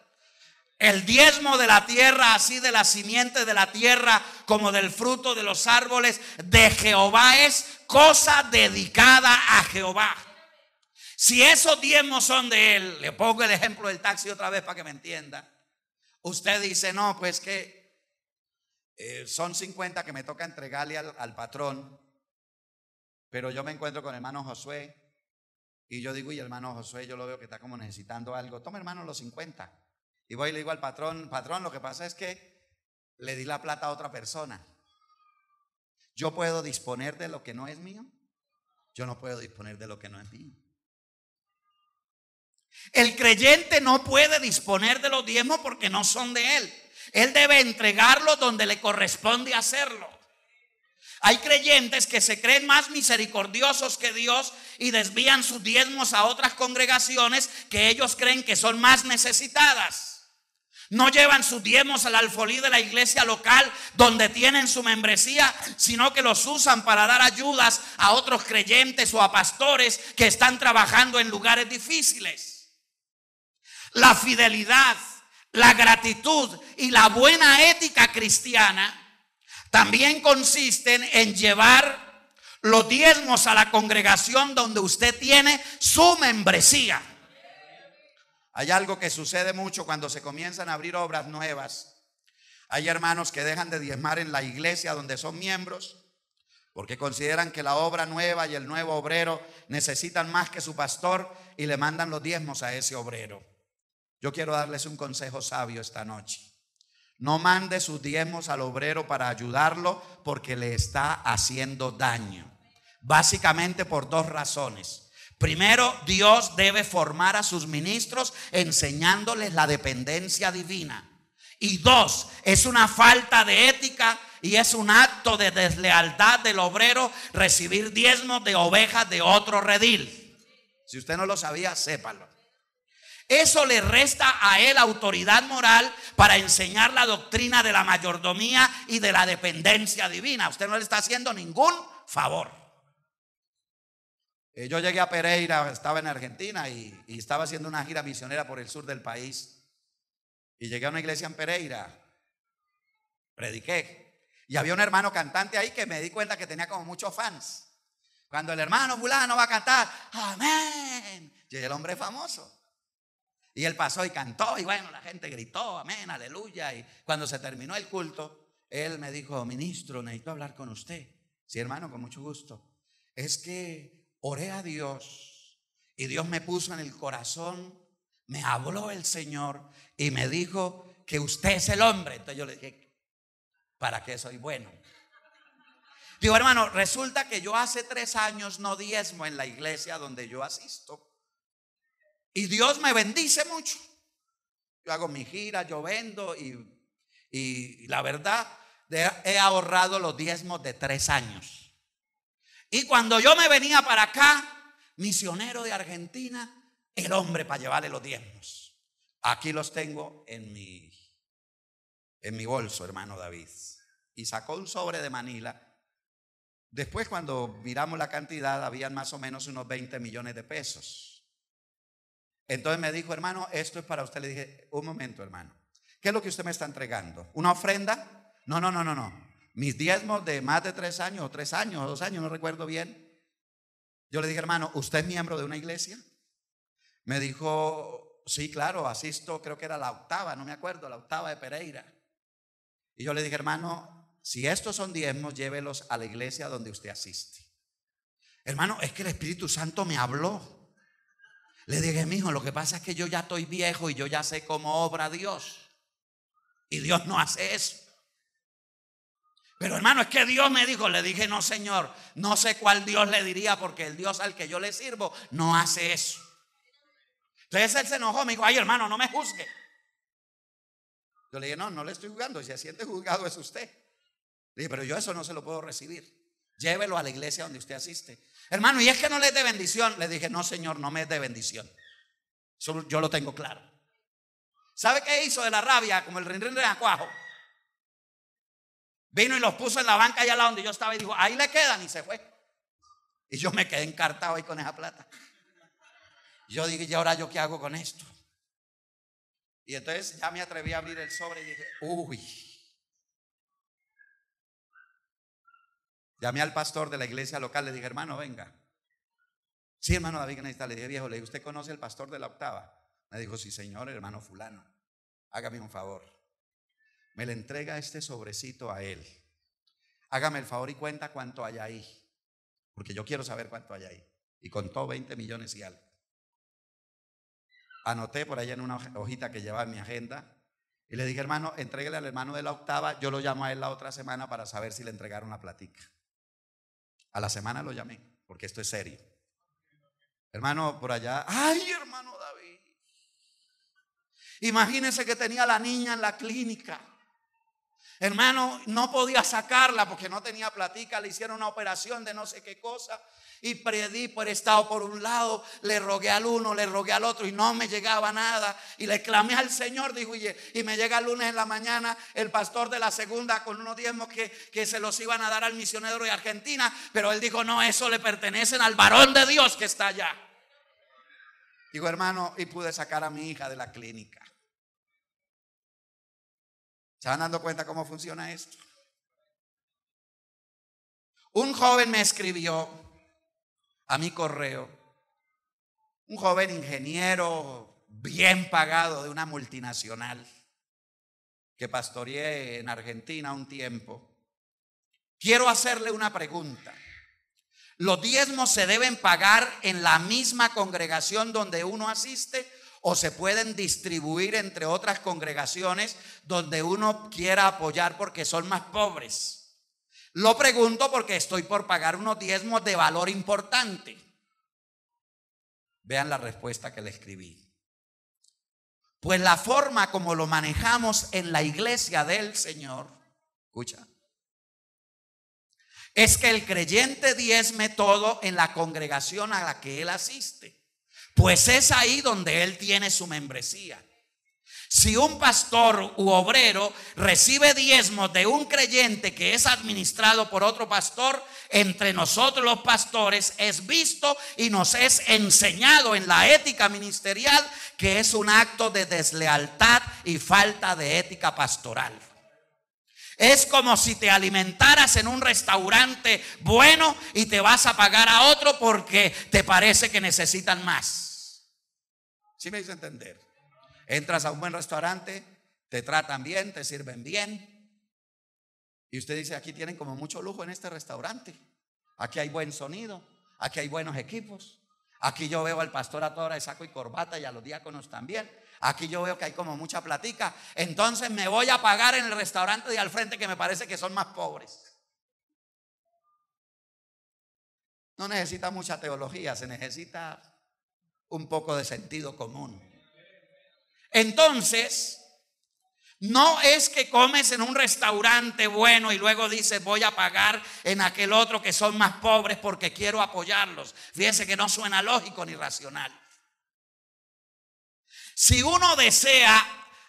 [SPEAKER 1] El diezmo de la tierra, así de la simiente de la tierra como del fruto de los árboles de Jehová, es cosa dedicada a Jehová. Si esos diezmos son de él, le pongo el ejemplo del taxi otra vez para que me entienda. Usted dice: no, pues que son 50 que me toca entregarle al patrón, pero yo me encuentro con el hermano Josué. Y yo digo: y hermano Josué, yo lo veo que está como necesitando algo. Toma, hermano, los 50. Y voy y le digo al patrón: patrón, lo que pasa es que le di la plata a otra persona. ¿Yo puedo disponer de lo que no es mío? Yo no puedo disponer de lo que no es mío. El creyente no puede disponer de los diezmos porque no son de él. Él debe entregarlos donde le corresponde hacerlo. Hay creyentes que se creen más misericordiosos que Dios y desvían sus diezmos a otras congregaciones que ellos creen que son más necesitadas. No llevan sus diezmos al alfolí de la iglesia local donde tienen su membresía, sino que los usan para dar ayudas a otros creyentes o a pastores que están trabajando en lugares difíciles. La fidelidad, la gratitud y la buena ética cristiana también consisten en llevar los diezmos a la congregación donde usted tiene su membresía. Hay algo que sucede mucho cuando se comienzan a abrir obras nuevas. Hay hermanos que dejan de diezmar en la iglesia donde son miembros porque consideran que la obra nueva y el nuevo obrero necesitan más que su pastor, y le mandan los diezmos a ese obrero. Yo quiero darles un consejo sabio esta noche. No mande sus diezmos al obrero para ayudarlo, porque le está haciendo daño. Básicamente por dos razones. Primero, Dios debe formar a sus ministros enseñándoles la dependencia divina. Y dos, es una falta de ética y es un acto de deslealtad del obrero recibir diezmos de ovejas de otro redil. Si usted no lo sabía, sépalo. Eso le resta a él autoridad moral para enseñar la doctrina de la mayordomía y de la dependencia divina. Usted no le está haciendo ningún favor. Yo llegué a Pereira, estaba en Argentina y estaba haciendo una gira misionera por el sur del país. Y llegué a una iglesia en Pereira, prediqué. Y había un hermano cantante ahí que me di cuenta que tenía como muchos fans. Cuando el hermano fulano va a cantar, amén, y el hombre famoso. Y él pasó y cantó, y bueno, la gente gritó, amén, aleluya. Y cuando se terminó el culto, él me dijo, ministro, necesito hablar con usted. Sí, hermano, con mucho gusto. Es que oré a Dios y Dios me puso en el corazón, me habló el Señor y me dijo que usted es el hombre. Entonces yo le dije, ¿para qué soy bueno? Digo, hermano, resulta que yo hace 3 años no diezmo en la iglesia donde yo asisto. Y Dios me bendice mucho. Yo hago mi gira, yo vendo y la verdad he ahorrado los diezmos de 3 años. Y cuando yo me venía para acá, misionero de Argentina, el hombre para llevarle los diezmos. Aquí los tengo en mi bolso, hermano David. Y sacó un sobre de Manila. Después, cuando miramos la cantidad, habían más o menos unos 20 millones de pesos. Entonces me dijo, hermano, esto es para usted. Le dije, un momento, hermano, ¿qué es lo que usted me está entregando? ¿Una ofrenda? No. Mis diezmos de más de 3 años, o 3 años, o 2 años, no recuerdo bien. Yo le dije, hermano, ¿usted es miembro de una iglesia? Me dijo, sí, claro, asisto, creo que era la octava, no me acuerdo, la octava de Pereira. Y yo le dije, hermano, si estos son diezmos, llévelos a la iglesia donde usted asiste. Hermano, es que el Espíritu Santo me habló. Le dije, mijo, lo que pasa es que yo ya estoy viejo y yo ya sé cómo obra Dios. Y Dios no hace eso. Pero hermano, es que Dios me dijo. Le dije, no, señor, no sé cuál Dios le diría, porque el Dios al que yo le sirvo no hace eso. Entonces él se enojó, me dijo, ay, hermano, no me juzgue. Yo le dije, no le estoy juzgando. Si se siente juzgado es usted. Le dije, pero yo eso no se lo puedo recibir. Llévelo a la iglesia donde usted asiste. Hermano, y es que no le es de bendición. Le dije, no, señor, no me es de bendición. Eso yo lo tengo claro. ¿Sabe qué hizo de la rabia? Como el rin de acuajo. Vino y los puso en la banca allá donde yo estaba y dijo, ahí le quedan, y se fue. Y yo me quedé encartado ahí con esa plata. Yo dije, ¿y ahora yo qué hago con esto? Y entonces ya me atreví a abrir el sobre y dije, uy. Llamé al pastor de la iglesia local, le dije, hermano, venga. Sí, hermano David, ¿qué necesita? Le dije, viejo, le dije, ¿usted conoce al pastor de la octava? Me dijo, sí, señor, hermano fulano. Hágame un favor. Me le entrega este sobrecito a él. Hágame el favor y cuenta cuánto hay ahí. Porque yo quiero saber cuánto hay ahí. Y contó 20 millones y algo. Anoté por allá en una hojita que llevaba en mi agenda. Y le dije, hermano, entréguele al hermano de la octava. Yo lo llamo a él la otra semana para saber si le entregaron la platica. A la semana lo llamé, porque esto es serio. Hermano, por allá, ay, hermano David, imagínese que tenía a la niña en la clínica. Hermano, no podía sacarla porque no tenía platica. Le hicieron una operación de no sé qué cosa. Y pedí por estado por un lado, le rogué al uno, le rogué al otro y no me llegaba nada. Y le clamé al Señor, dijo, y me llega el lunes en la mañana el pastor de la segunda con unos diezmos que se los iban a dar al misionero de Argentina. Pero él dijo, no, eso le pertenecen al varón de Dios que está allá. Digo, hermano, y pude sacar a mi hija de la clínica. ¿Se van dando cuenta cómo funciona esto? Un joven me escribió a mi correo, un joven ingeniero bien pagado de una multinacional que pastoreé en Argentina un tiempo. Quiero hacerle una pregunta. ¿Los diezmos se deben pagar en la misma congregación donde uno asiste o se pueden distribuir entre otras congregaciones donde uno quiera apoyar porque son más pobres? Lo pregunto porque estoy por pagar unos diezmos de valor importante. Vean la respuesta que le escribí. Pues la forma como lo manejamos en la iglesia del Señor, escucha, es que el creyente diezme todo en la congregación a la que él asiste, pues es ahí donde él tiene su membresía. Si un pastor u obrero recibe diezmos de un creyente que es administrado por otro pastor, entre nosotros los pastores es visto y nos es enseñado en la ética ministerial que es un acto de deslealtad y falta de ética pastoral. Es como si te alimentaras en un restaurante bueno y te vas a pagar a otro porque te parece que necesitan más. ¿Sí me hizo entender? Entras a un buen restaurante, te tratan bien, te sirven bien. Y usted dice, aquí tienen como mucho lujo en este restaurante. Aquí hay buen sonido, aquí hay buenos equipos. Aquí yo veo al pastor a toda hora de saco y corbata y a los diáconos también. Aquí yo veo que hay como mucha platica. Entonces me voy a pagar en el restaurante de al frente que me parece que son más pobres. No necesita mucha teología, se necesita un poco de sentido común. Entonces, no es que comes en un restaurante bueno y luego dices voy a pagar en aquel otro que son más pobres porque quiero apoyarlos. Fíjense que no suena lógico ni racional. Si uno desea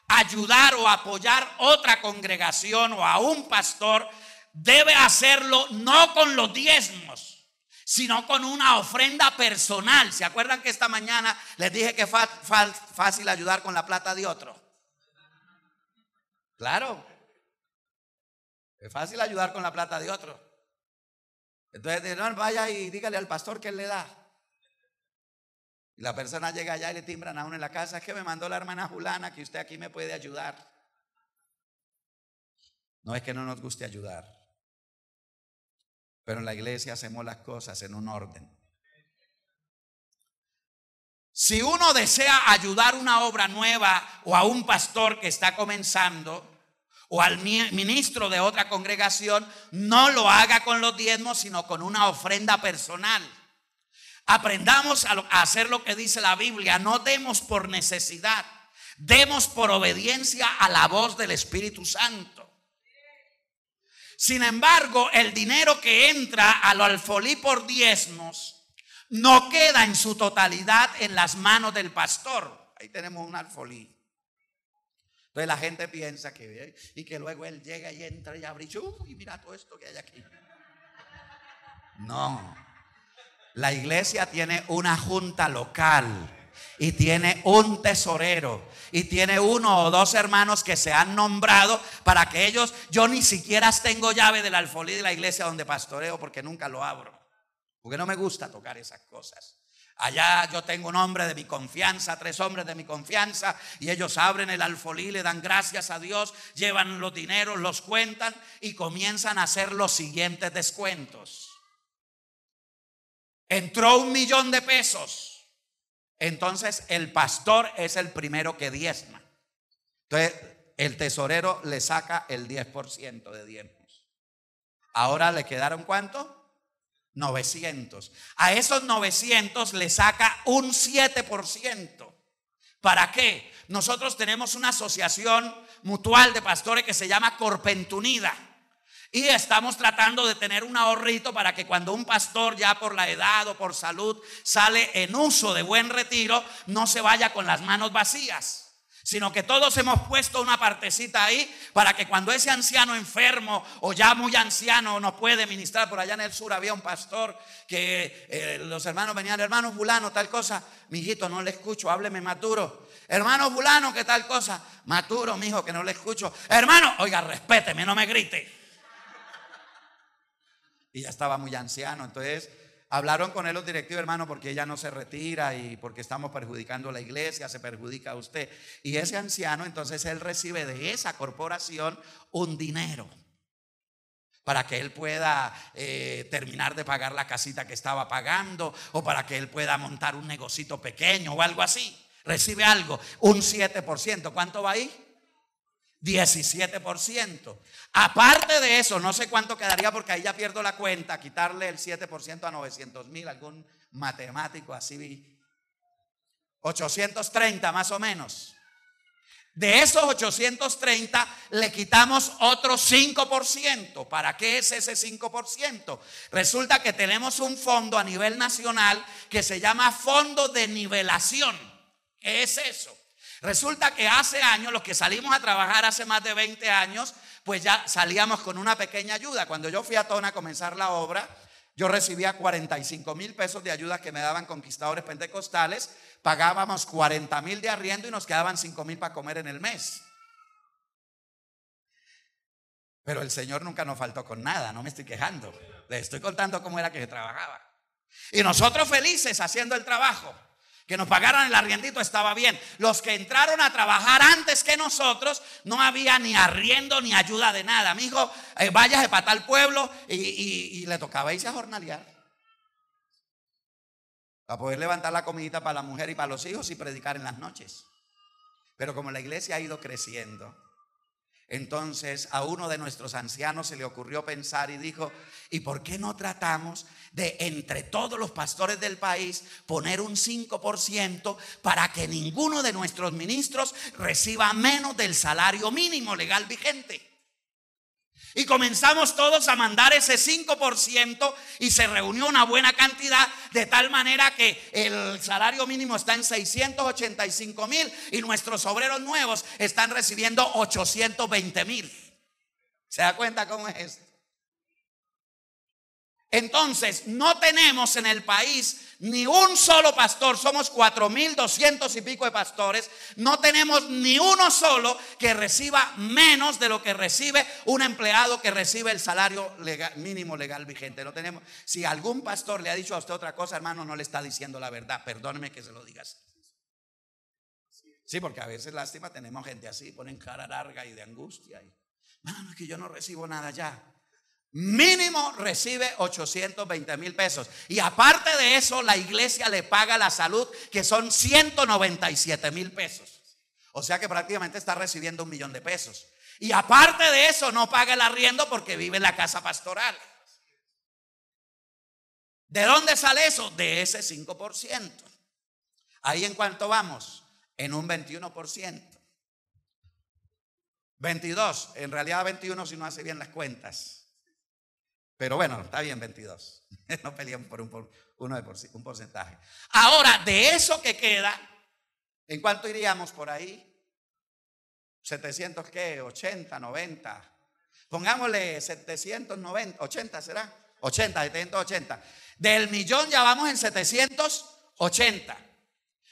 [SPEAKER 1] ayudar o apoyar otra congregación o a un pastor, debe hacerlo no con los diezmos, sino con una ofrenda personal. ¿Se acuerdan que esta mañana les dije que es fácil ayudar con la plata de otro? Claro, es fácil ayudar con la plata de otro. Entonces, no, vaya y dígale al pastor que él le da. Y la persona llega allá y le timbran a uno en la casa: es que me mandó la hermana fulana que usted aquí me puede ayudar. No es que no nos guste ayudar, pero en la iglesia hacemos las cosas en un orden. Si uno desea ayudar una obra nueva o a un pastor que está comenzando o al ministro de otra congregación, no lo haga con los diezmos, sino con una ofrenda personal. Aprendamos a hacer lo que dice la Biblia: no demos por necesidad, demos por obediencia a la voz del Espíritu Santo. Sin embargo, el dinero que entra al alfolí por diezmos no queda en su totalidad en las manos del pastor. Ahí tenemos un alfolí. Entonces la gente piensa que, y que luego él llega y entra y abre y mira todo esto que hay aquí. No. La iglesia tiene una junta local y tiene un tesorero y tiene uno o dos hermanos que se han nombrado para que ellos, yo ni siquiera tengo llave del alfolí de la iglesia donde pastoreo porque nunca lo abro, porque no me gusta tocar esas cosas. Allá yo tengo un hombre de mi confianza, 3 hombres de mi confianza, y ellos abren el alfolí, le dan gracias a Dios, llevan los dineros, los cuentan y comienzan a hacer los siguientes descuentos. Entró 1,000,000 de pesos. Entonces el pastor es el primero que diezma. Entonces el tesorero le saca el 10% de diezmos. Ahora le quedaron ¿cuánto? 900. A esos 900 le saca un 7%. ¿Para qué? Nosotros tenemos una asociación mutual de pastores que se llama Corpentunida. Y estamos tratando de tener un ahorrito para que cuando un pastor ya por la edad o por salud sale en uso de buen retiro, no se vaya con las manos vacías, sino que todos hemos puesto una partecita ahí para que cuando ese anciano enfermo o ya muy anciano no puede ministrar. Por allá en el sur había un pastor que los hermanos venían: hermano fulano, tal cosa. Mijito, no le escucho, hábleme más duro. Hermano fulano, ¿qué tal cosa? Más duro, mijo, que no le escucho. Hermano, oiga, respéteme, no me grite. Y ya estaba muy anciano. Entonces hablaron con él los directivos: hermano, porque ella no se retira y porque estamos perjudicando a la iglesia, se perjudica a usted. Y ese anciano, entonces él recibe de esa corporación un dinero para que él pueda terminar de pagar la casita que estaba pagando, o para que él pueda montar un negocito pequeño o algo así. Recibe algo, un 7%. ¿Cuánto va ahí? 17%. Aparte de eso, no sé cuánto quedaría porque ahí ya pierdo la cuenta. Quitarle el 7% a 900,000, algún matemático así 830 más o menos. De esos 830 le quitamos otro 5%. ¿Para qué es ese 5%? Resulta que tenemos un fondo a nivel nacional que se llama Fondo de Nivelación. ¿Qué es eso? Resulta que hace años, los que salimos a trabajar hace más de 20 años, pues ya salíamos con una pequeña ayuda. Cuando yo fui a Tona a comenzar la obra, yo recibía 45,000 pesos de ayuda que me daban conquistadores pentecostales. Pagábamos 40,000 de arriendo y nos quedaban 5,000 para comer en el mes. Pero el Señor nunca nos faltó con nada, no me estoy quejando. Les estoy contando cómo era que se trabajaba. Y nosotros felices haciendo el trabajo. Que nos pagaran el arriendito estaba bien. Los que entraron a trabajar antes que nosotros, no había ni arriendo ni ayuda de nada. Mi hijo, váyase para tal pueblo y le tocaba irse a jornalear para poder levantar la comidita para la mujer y para los hijos y predicar en las noches. Pero como la iglesia ha ido creciendo, entonces a uno de nuestros ancianos se le ocurrió pensar y dijo: ¿y por qué no tratamos de, entre todos los pastores del país, poner un 5% para que ninguno de nuestros ministros reciba menos del salario mínimo legal vigente? Y comenzamos todos a mandar ese 5% y se reunió una buena cantidad, de tal manera que el salario mínimo está en 685,000 y nuestros obreros nuevos están recibiendo 820,000. ¿Se da cuenta cómo es esto? Entonces, no tenemos en el país ni un solo pastor. Somos 4,200 y pico de pastores. No tenemos ni uno solo que reciba menos de lo que recibe un empleado que recibe el salario mínimo legal vigente. No tenemos. Si algún pastor le ha dicho a usted otra cosa, hermano, no le está diciendo la verdad. Perdóneme que se lo digas. Sí, porque a veces, lástima, tenemos gente así, ponen cara larga y de angustia. Mano, es que yo no recibo nada ya. Mínimo recibe 820,000 pesos. Y aparte de eso, la iglesia le paga la salud, que son 197,000 pesos. O sea que prácticamente está recibiendo 1,000,000 de pesos. Y aparte de eso, no paga el arriendo porque vive en la casa pastoral. ¿De dónde sale eso? De ese 5%. Ahí en cuánto vamos, en un 21%. 22, en realidad 21 si no hace bien las cuentas. Pero bueno, está bien 22. No pelean por un porcentaje. Ahora, de eso que queda, ¿en cuánto iríamos por ahí? 700 ¿qué? 80, 90. Pongámosle 790, 80 será. 80, 780. Del millón ya vamos en 780.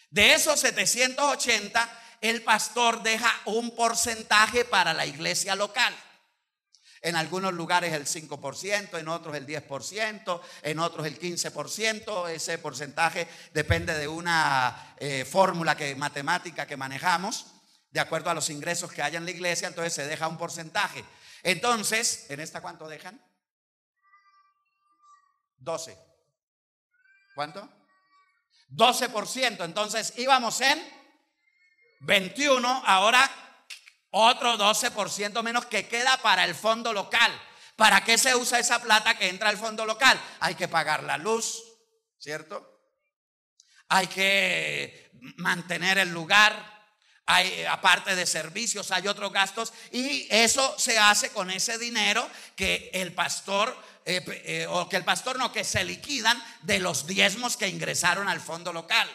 [SPEAKER 1] De esos 780, el pastor deja un porcentaje para la iglesia local. En algunos lugares el 5%, en otros el 10%, en otros el 15%. Ese porcentaje depende de una fórmula matemática que manejamos, de acuerdo a los ingresos que haya en la iglesia. Entonces se deja un porcentaje. Entonces, ¿en esta cuánto dejan? 12. ¿Cuánto? 12%. Entonces íbamos en 21, ahora otro 12% menos que queda para el fondo local. ¿Para qué se usa esa plata que entra al fondo local? Hay que pagar la luz, ¿cierto? Hay que mantener el lugar. Hay, aparte de servicios, hay otros gastos. Y eso se hace con ese dinero que el pastor, que se liquidan de los diezmos que ingresaron al fondo local.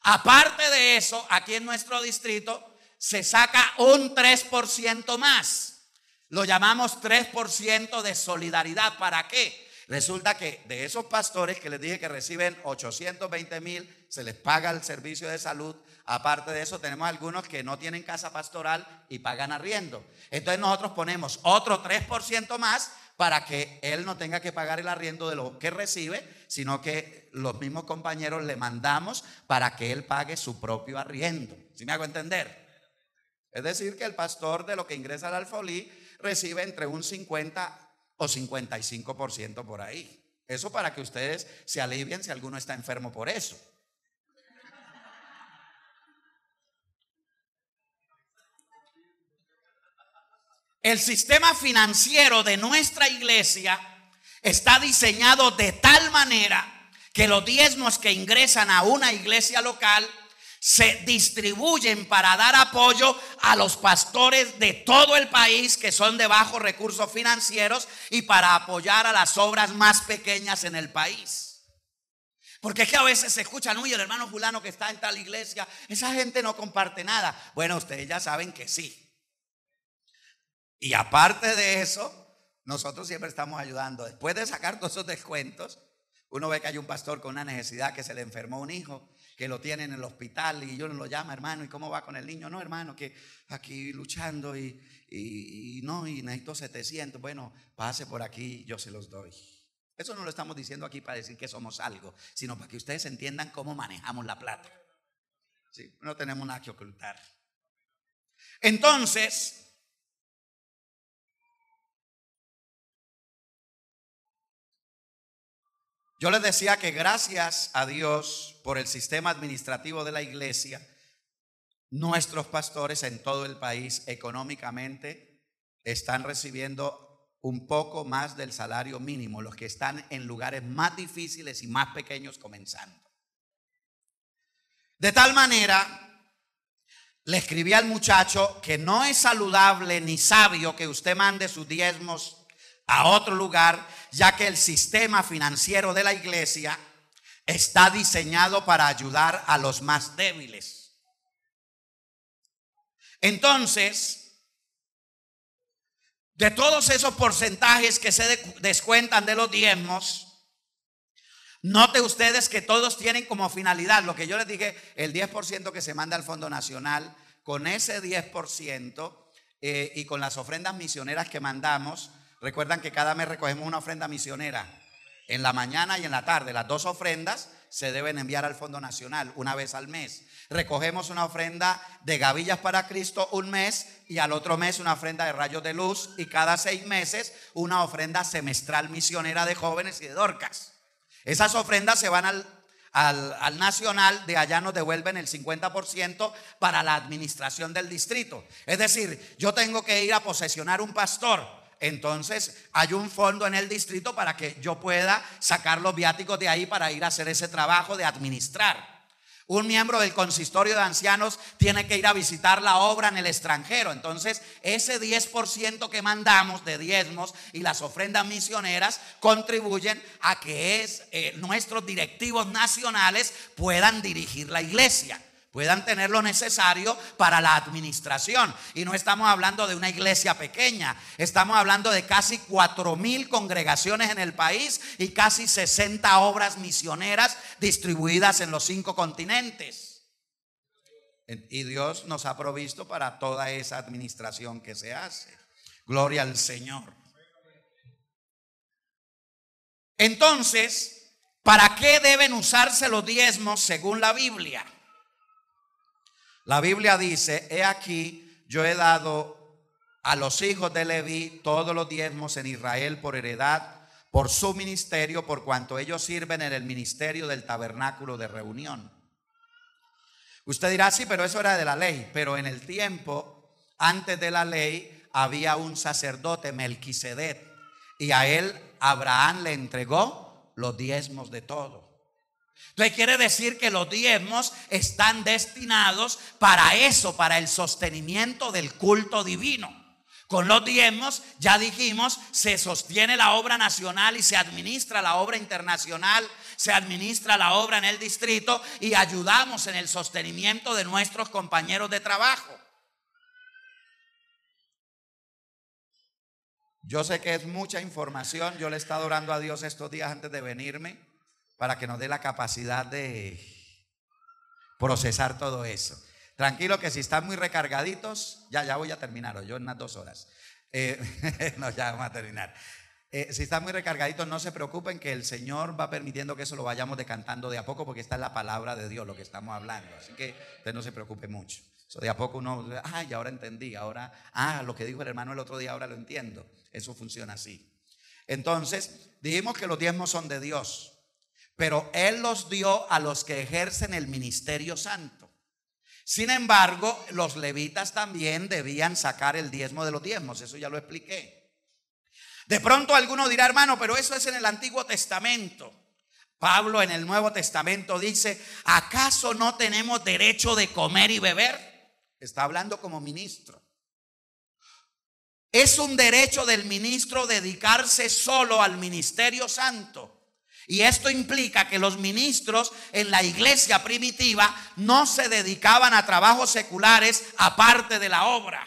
[SPEAKER 1] Aparte de eso, aquí en nuestro distrito se saca un 3% más. Lo llamamos 3% de solidaridad. ¿Para qué? Resulta que de esos pastores que les dije que reciben 820,000, se les paga el servicio de salud. Aparte de eso, tenemos algunos que no tienen casa pastoral y pagan arriendo. Entonces nosotros ponemos otro 3% más para que él no tenga que pagar el arriendo de lo que recibe, sino que los mismos compañeros le mandamos para que él pague su propio arriendo. ¿Sí me hago entender? Es decir, que el pastor de lo que ingresa al alfolí recibe entre un 50 o 55% por ahí. Eso para que ustedes se alivien si alguno está enfermo por eso. El sistema financiero de nuestra iglesia está diseñado de tal manera que los diezmos que ingresan a una iglesia local se distribuyen para dar apoyo a los pastores de todo el país que son de bajos recursos financieros y para apoyar a las obras más pequeñas en el país. Porque es que a veces se escuchan, uy, el hermano fulano que está en tal iglesia, esa gente no comparte nada. Bueno, ustedes ya saben que sí. Y aparte de eso, nosotros siempre estamos ayudando. Después de sacar todos esos descuentos, uno ve que hay un pastor con una necesidad, que se le enfermó un hijo, que lo tienen en el hospital y yo lo llamo, hermano, ¿y cómo va con el niño? No, hermano, que aquí luchando y necesito 700. Bueno, pase por aquí, yo se los doy. Eso no lo estamos diciendo aquí para decir que somos algo, sino para que ustedes entiendan cómo manejamos la plata. Sí, no tenemos nada que ocultar. Entonces, yo les decía que gracias a Dios por el sistema administrativo de la iglesia, nuestros pastores en todo el país económicamente están recibiendo un poco más del salario mínimo, los que están en lugares más difíciles y más pequeños comenzando. De tal manera, le escribí al muchacho que no es saludable ni sabio que usted mande sus diezmos a otro lugar, ya que el sistema financiero de la iglesia está diseñado para ayudar a los más débiles. Entonces, de todos esos porcentajes que se descuentan de los diezmos, note ustedes que todos tienen como finalidad, lo que yo les dije, el 10% que se manda al Fondo Nacional, con ese 10% y con las ofrendas misioneras que mandamos. Recuerdan que cada mes recogemos una ofrenda misionera en la mañana y en la tarde. Las dos ofrendas se deben enviar al Fondo Nacional una vez al mes. Recogemos una ofrenda de Gavillas para Cristo un mes y al otro mes una ofrenda de Rayos de Luz, y cada 6 meses una ofrenda semestral misionera de jóvenes y de Dorcas. Esas ofrendas se van al nacional, de allá nos devuelven el 50% para la administración del distrito. Es decir, yo tengo que ir a posesionar un pastor. Entonces hay un fondo en el distrito para que yo pueda sacar los viáticos de ahí para ir a hacer ese trabajo de administrar. Un miembro del consistorio de ancianos tiene que ir a visitar la obra en el extranjero. Entonces ese 10% que mandamos de diezmos y las ofrendas misioneras contribuyen a que nuestros directivos nacionales puedan dirigir la iglesia, puedan tener lo necesario para la administración. Y no estamos hablando de una iglesia pequeña, estamos hablando de casi 4,000 congregaciones en el país y casi 60 obras misioneras distribuidas en los 5 continentes. Y Dios nos ha provisto para toda esa administración que se hace. Gloria al Señor. Entonces, ¿para qué deben usarse los diezmos según la Biblia? La Biblia dice: he aquí, yo he dado a los hijos de Leví todos los diezmos en Israel por heredad, por su ministerio, por cuanto ellos sirven en el ministerio del tabernáculo de reunión. Usted dirá, sí, pero eso era de la ley. Pero en el tiempo antes de la ley había un sacerdote, Melquisedec, y a él Abraham le entregó los diezmos de todo. Entonces quiere decir que los diezmos están destinados para eso, para el sostenimiento del culto divino. Con los diezmos, ya dijimos, se sostiene la obra nacional y se administra la obra internacional, se administra la obra en el distrito y ayudamos en el sostenimiento de nuestros compañeros de trabajo. Yo sé que es mucha información. Yo le he estado orando a Dios estos días antes de venirme para que nos dé la capacidad de procesar todo eso. Tranquilo que si están muy recargaditos, ya voy a terminar, yo en unas 2 horas. No, ya vamos a terminar. Si están muy recargaditos, no se preocupen, que el Señor va permitiendo que eso lo vayamos decantando de a poco, porque esta es la palabra de Dios lo que estamos hablando. Así que usted no se preocupe mucho. Eso de a poco uno, ahora entendí, ahora, lo que dijo el hermano el otro día, ahora lo entiendo. Eso funciona así. Entonces, dijimos que los diezmos son de Dios, pero Él los dio a los que ejercen el ministerio santo. Sin embargo, los levitas también debían sacar el diezmo de los diezmos. Eso ya lo expliqué. De pronto alguno dirá, hermano, pero eso es en el Antiguo Testamento. Pablo en el Nuevo Testamento dice: ¿acaso no tenemos derecho de comer y beber? Está hablando como ministro. Es un derecho del ministro dedicarse solo al ministerio santo. Y esto implica que los ministros en la iglesia primitiva no se dedicaban a trabajos seculares aparte de la obra,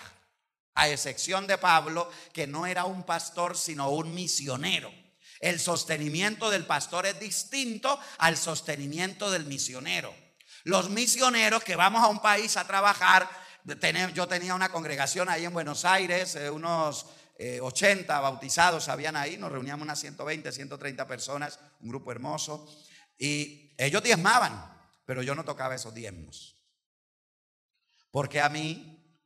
[SPEAKER 1] a excepción de Pablo, que no era un pastor sino un misionero. El sostenimiento del pastor es distinto al sostenimiento del misionero. Los misioneros que vamos a un país a trabajar, yo tenía una congregación ahí en Buenos Aires, unos 80 bautizados habían ahí, nos reuníamos unas 120, 130 personas, un grupo hermoso, y ellos diezmaban, pero yo no tocaba esos diezmos, porque a mí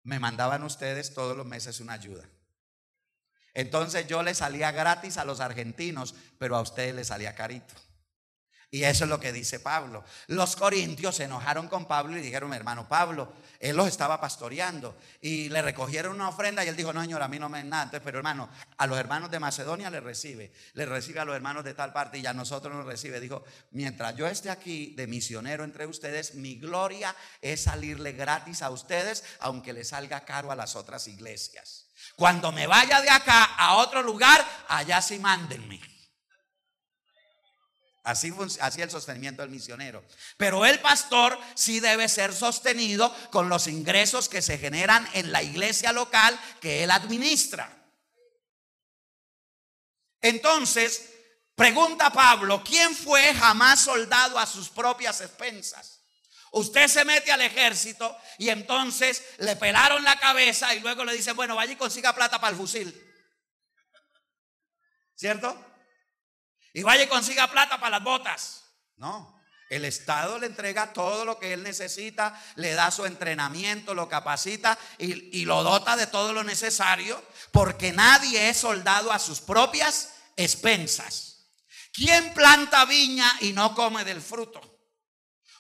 [SPEAKER 1] me mandaban ustedes todos los meses una ayuda. Entonces yo les salía gratis a los argentinos, pero a ustedes les salía carito. Y eso es lo que dice Pablo. Los corintios se enojaron con Pablo y dijeron: hermano Pablo, él los estaba pastoreando, y le recogieron una ofrenda y él dijo: no, señor, a mí no me nada. Entonces, pero hermano, a los hermanos de Macedonia le recibe a los hermanos de tal parte, y a nosotros nos recibe. Dijo: mientras yo esté aquí de misionero entre ustedes, mi gloria es salirle gratis a ustedes, aunque le salga caro a las otras iglesias. Cuando me vaya de acá a otro lugar, allá sí mándenme. Así el sostenimiento del misionero. Pero el pastor sí debe ser sostenido con los ingresos que se generan en la iglesia local que él administra. Entonces, pregunta Pablo: ¿quién fue jamás soldado a sus propias expensas? Usted se mete al ejército y entonces le pelaron la cabeza y luego le dicen: bueno, vaya y consiga plata para el fusil, ¿cierto? Y vaya y consiga plata para las botas. No, el Estado le entrega todo lo que él necesita, le da su entrenamiento, lo capacita y lo dota de todo lo necesario, porque nadie es soldado a sus propias expensas. ¿Quién planta viña y no come del fruto?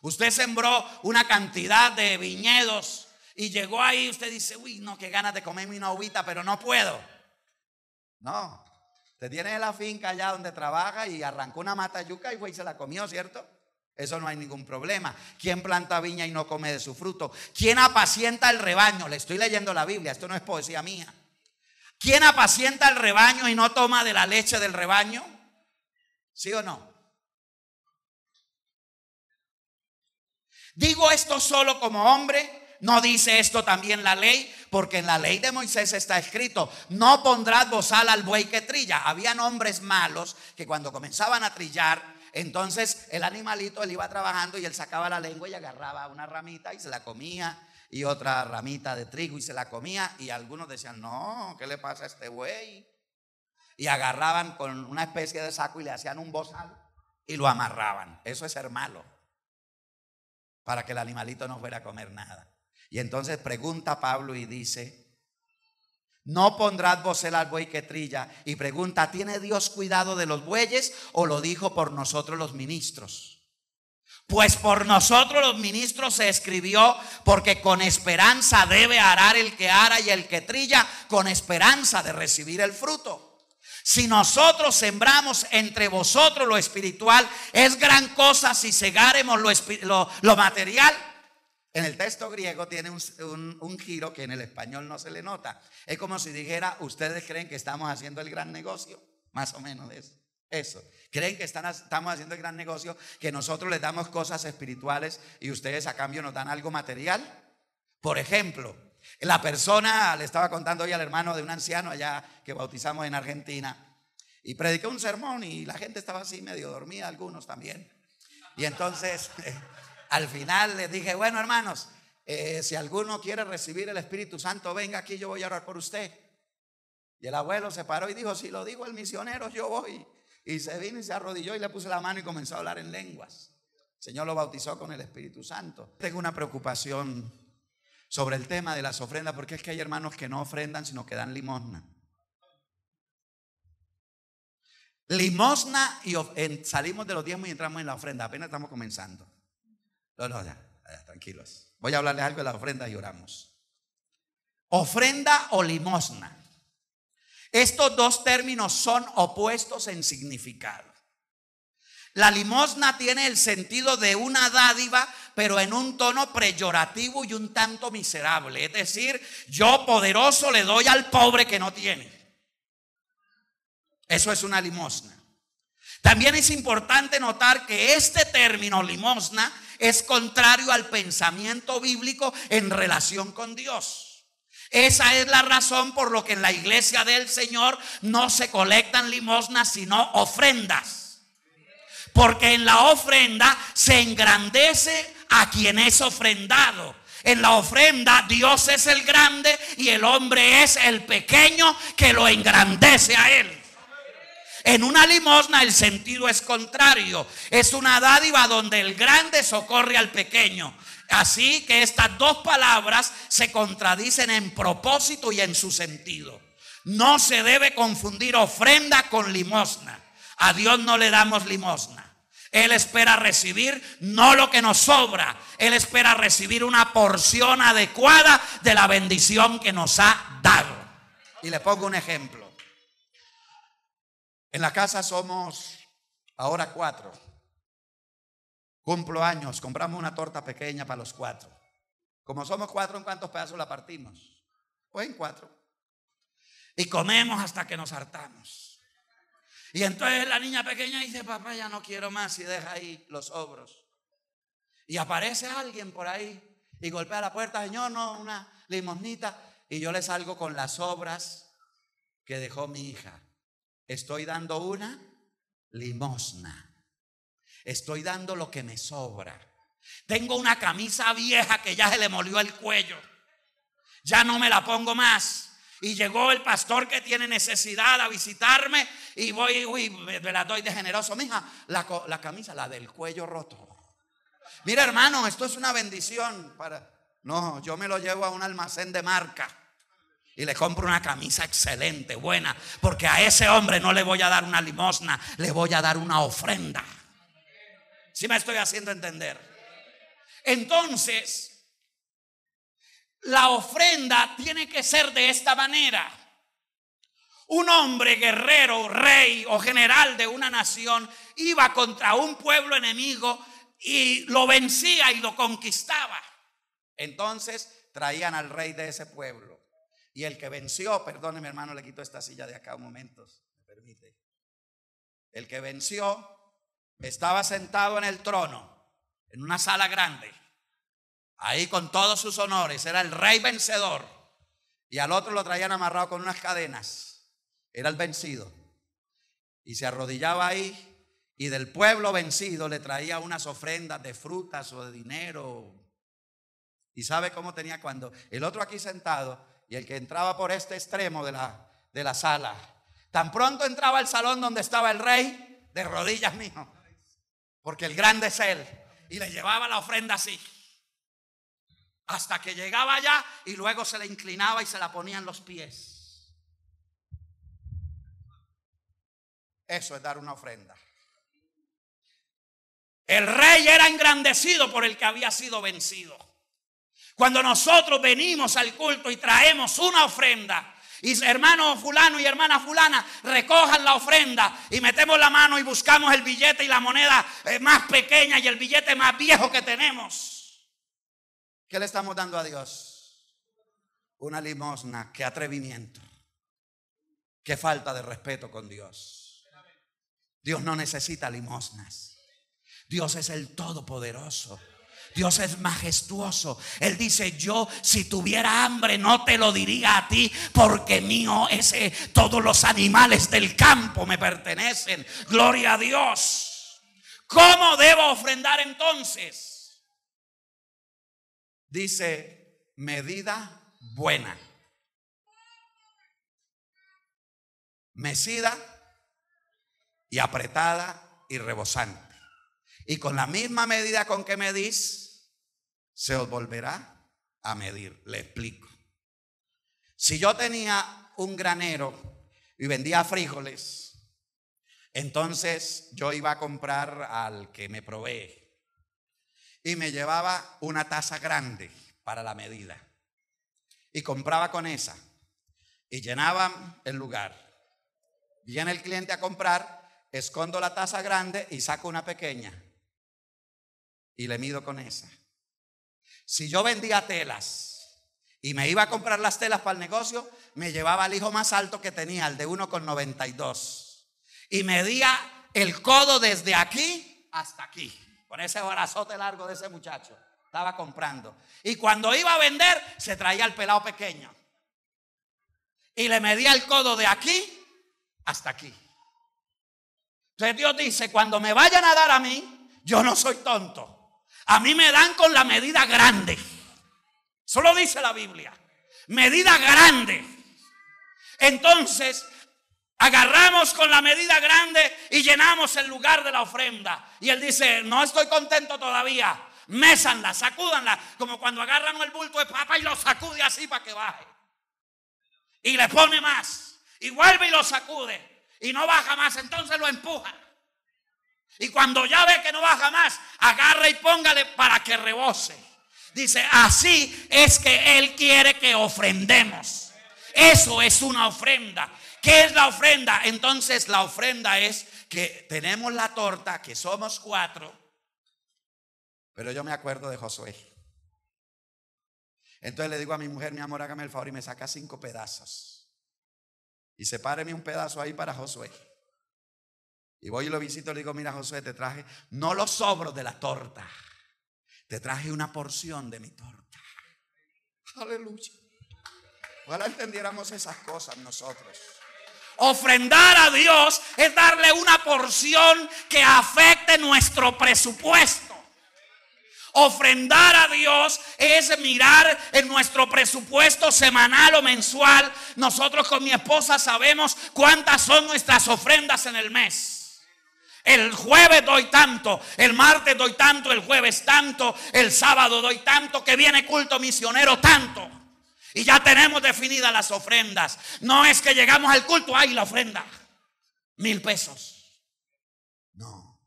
[SPEAKER 1] Usted sembró una cantidad de viñedos y llegó ahí, usted dice: uy, no, qué ganas de comerme una uvita, pero no puedo. No. Usted tiene la finca allá donde trabaja y arrancó una mata de yuca y fue y se la comió, ¿cierto? Eso no hay ningún problema. ¿Quién planta viña y no come de su fruto? ¿Quién apacienta el rebaño? Le estoy leyendo la Biblia, esto no es poesía mía. ¿Quién apacienta el rebaño y no toma de la leche del rebaño? ¿Sí o no? Digo esto solo como hombre. ¿No dice esto también la ley? Porque en la ley de Moisés está escrito: no pondrás bozal al buey que trilla. Habían hombres malos que cuando comenzaban a trillar, entonces el animalito, él iba trabajando y él sacaba la lengua y agarraba una ramita y se la comía, y otra ramita de trigo y se la comía, y algunos decían: no, ¿qué le pasa a este buey? Y agarraban con una especie de saco y le hacían un bozal y lo amarraban. Eso es ser malo, para que el animalito no fuera a comer nada. Y entonces pregunta Pablo y dice: no pondrás bozal al buey que trilla. Y pregunta: ¿tiene Dios cuidado de los bueyes o lo dijo por nosotros los ministros? Pues por nosotros los ministros se escribió, porque con esperanza debe arar el que ara y el que trilla, con esperanza de recibir el fruto. Si nosotros sembramos entre vosotros lo espiritual, es gran cosa si segáremos lo material. En el texto griego tiene un giro que en el español no se le nota. Es como si dijera: ustedes creen que estamos haciendo el gran negocio, más o menos de eso. Creen que estamos haciendo el gran negocio, que nosotros les damos cosas espirituales y ustedes a cambio nos dan algo material. Por ejemplo, la persona, le estaba contando hoy al hermano de un anciano allá que bautizamos en Argentina, y predicó un sermón y la gente estaba así medio dormida, algunos también. Y entonces al final les dije: bueno, hermanos, si alguno quiere recibir el Espíritu Santo, venga aquí, yo voy a orar por usted. Y el abuelo se paró y dijo: si lo dijo el misionero, yo voy. Y se vino y se arrodilló y le puse la mano y comenzó a hablar en lenguas. El Señor lo bautizó con el Espíritu Santo. Tengo una preocupación sobre el tema de las ofrendas, porque es que hay hermanos que no ofrendan, sino que dan limosna. Limosna y salimos de los diezmos y entramos en la ofrenda. Apenas estamos comenzando. No, ya, tranquilos. Voy a hablarles algo de las ofrendas y oramos. Ofrenda o limosna. Estos dos términos son opuestos en significado. La limosna tiene el sentido de una dádiva, pero en un tono peyorativo y un tanto miserable. Es decir, yo poderoso le doy al pobre que no tiene. Eso es una limosna. También es importante notar que este término limosna es contrario al pensamiento bíblico en relación con Dios. Esa es la razón por lo que en la iglesia del Señor no se colectan limosnas sino ofrendas. Porque en la ofrenda se engrandece a quien es ofrendado. En la ofrenda Dios es el grande y el hombre es el pequeño que lo engrandece a él. En una limosna el sentido es contrario. Es una dádiva donde el grande socorre al pequeño. Así que estas dos palabras se contradicen en propósito y en su sentido. No se debe confundir ofrenda con limosna. A Dios no le damos limosna. Él espera recibir no lo que nos sobra. Él espera recibir una porción adecuada de la bendición que nos ha dado. Y le pongo un ejemplo. En la casa somos ahora 4. Cumplo años, compramos una torta pequeña para los 4. Como somos 4, ¿en cuántos pedazos la partimos? Pues en 4. Y comemos hasta que nos hartamos. Y entonces la niña pequeña dice: papá, ya no quiero más, y deja ahí los sobros. Y aparece alguien por ahí y golpea la puerta: señor, no, una limosnita. Y yo le salgo con las sobras que dejó mi hija. Estoy dando una limosna. Estoy dando lo que me sobra. Tengo una camisa vieja que ya se le molió el cuello. Ya no me la pongo más. Y llegó el pastor que tiene necesidad a visitarme y voy, me la doy de generoso. Mija, la camisa, la del cuello roto. Mira, hermano, esto es una bendición. No, yo me lo llevo a un almacén de marca y le compro una camisa excelente, buena, porque a ese hombre no le voy a dar una limosna, le voy a dar una ofrenda. ¿Sí me estoy haciendo entender? Entonces, la ofrenda tiene que ser de esta manera. Un hombre guerrero, rey o general de una nación iba contra un pueblo enemigo y lo vencía y lo conquistaba. Entonces traían al rey de ese pueblo. Y el que venció, perdóneme hermano, le quito esta silla de acá un momento, ¿me permite? El que venció estaba sentado en el trono, en una sala grande. Ahí con todos sus honores, era el rey vencedor. Y al otro lo traían amarrado con unas cadenas. Era el vencido. Y se arrodillaba ahí y del pueblo vencido le traía unas ofrendas de frutas o de dinero. Y sabe cómo tenía cuando el otro aquí sentado y el que entraba por este extremo de la sala. Tan pronto entraba al salón donde estaba el rey, de rodillas, mijo, porque el grande es él. Y le llevaba la ofrenda así, hasta que llegaba allá y luego se le inclinaba y se la ponía en los pies. Eso es dar una ofrenda. El rey era engrandecido por el que había sido vencido. Cuando nosotros venimos al culto y traemos una ofrenda, y hermano fulano y hermana fulana recojan la ofrenda y metemos la mano y buscamos el billete y la moneda más pequeña y el billete más viejo que tenemos, ¿qué le estamos dando a Dios? Una limosna. Qué atrevimiento, qué falta de respeto con Dios. Dios no necesita limosnas. Dios es el Todopoderoso. Dios es majestuoso. Él dice: yo si tuviera hambre no te lo diría a ti, porque mío es todos los animales del campo me pertenecen. Gloria a Dios. ¿Cómo debo ofrendar entonces? Dice: medida buena, mecida y apretada y rebosante. Y con la misma medida con que medís, se os volverá a medir. Le explico. Si yo tenía un granero y vendía frijoles, entonces yo iba a comprar al que me provee y me llevaba una taza grande para la medida y compraba con esa y llenaba el lugar. Viene el cliente a comprar, escondo la taza grande y saco una pequeña y le mido con esa. Si yo vendía telas y me iba a comprar las telas para el negocio, me llevaba al hijo más alto que tenía, el de 1,92, y medía el codo desde aquí hasta aquí, con ese brazote largo de ese muchacho. Estaba comprando, y cuando iba a vender se traía el pelado pequeño y le medía el codo de aquí hasta aquí. Entonces Dios dice: cuando me vayan a dar a mí, yo no soy tonto, a mí me dan con la medida grande. Eso lo dice la Biblia, medida grande. Entonces agarramos con la medida grande y llenamos el lugar de la ofrenda. Y él dice: no estoy contento todavía, mésanla, sacúdanla, como cuando agarran el bulto de papa y lo sacude así para que baje, y le pone más, y vuelve y lo sacude y no baja más, entonces lo empuja, y cuando ya ve que no baja más, agarra y póngale para que rebose. Dice: así es que él quiere que ofrendemos. Eso es una ofrenda. ¿Qué es la ofrenda? Entonces la ofrenda es que tenemos la torta, que somos 4. Pero yo me acuerdo de Josué. Entonces le digo a mi mujer: mi amor, hágame el favor y me saca 5 pedazos. Y sepáreme un pedazo ahí para Josué. Y voy y lo visito y le digo: mira, Josué, te traje no los sobros de la torta, te traje una porción de mi torta. Aleluya. Ojalá entendiéramos esas cosas nosotros. Ofrendar a Dios es darle una porción que afecte nuestro presupuesto. Ofrendar a Dios es mirar en nuestro presupuesto semanal o mensual. Nosotros con mi esposa sabemos cuántas son nuestras ofrendas en el mes. El jueves doy tanto, el martes doy tanto, el jueves tanto, el sábado doy tanto, que viene culto misionero tanto. Y ya tenemos definidas las ofrendas. No es que llegamos al culto, ¡ay, la ofrenda! 1,000 pesos. No.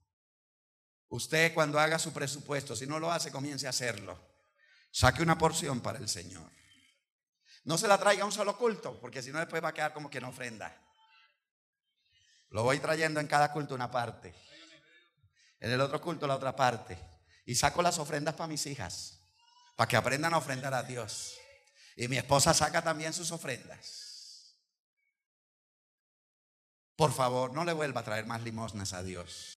[SPEAKER 1] Usted, cuando haga su presupuesto, si no lo hace, comience a hacerlo. Saque una porción para el Señor. No se la traiga a un solo culto, porque si no después va a quedar como que no ofrenda. Lo voy trayendo en cada culto una parte, en el otro culto la otra parte. Y saco las ofrendas para mis hijas, para que aprendan a ofrendar a Dios. Y mi esposa saca también sus ofrendas. Por favor, no le vuelva a traer más limosnas a Dios.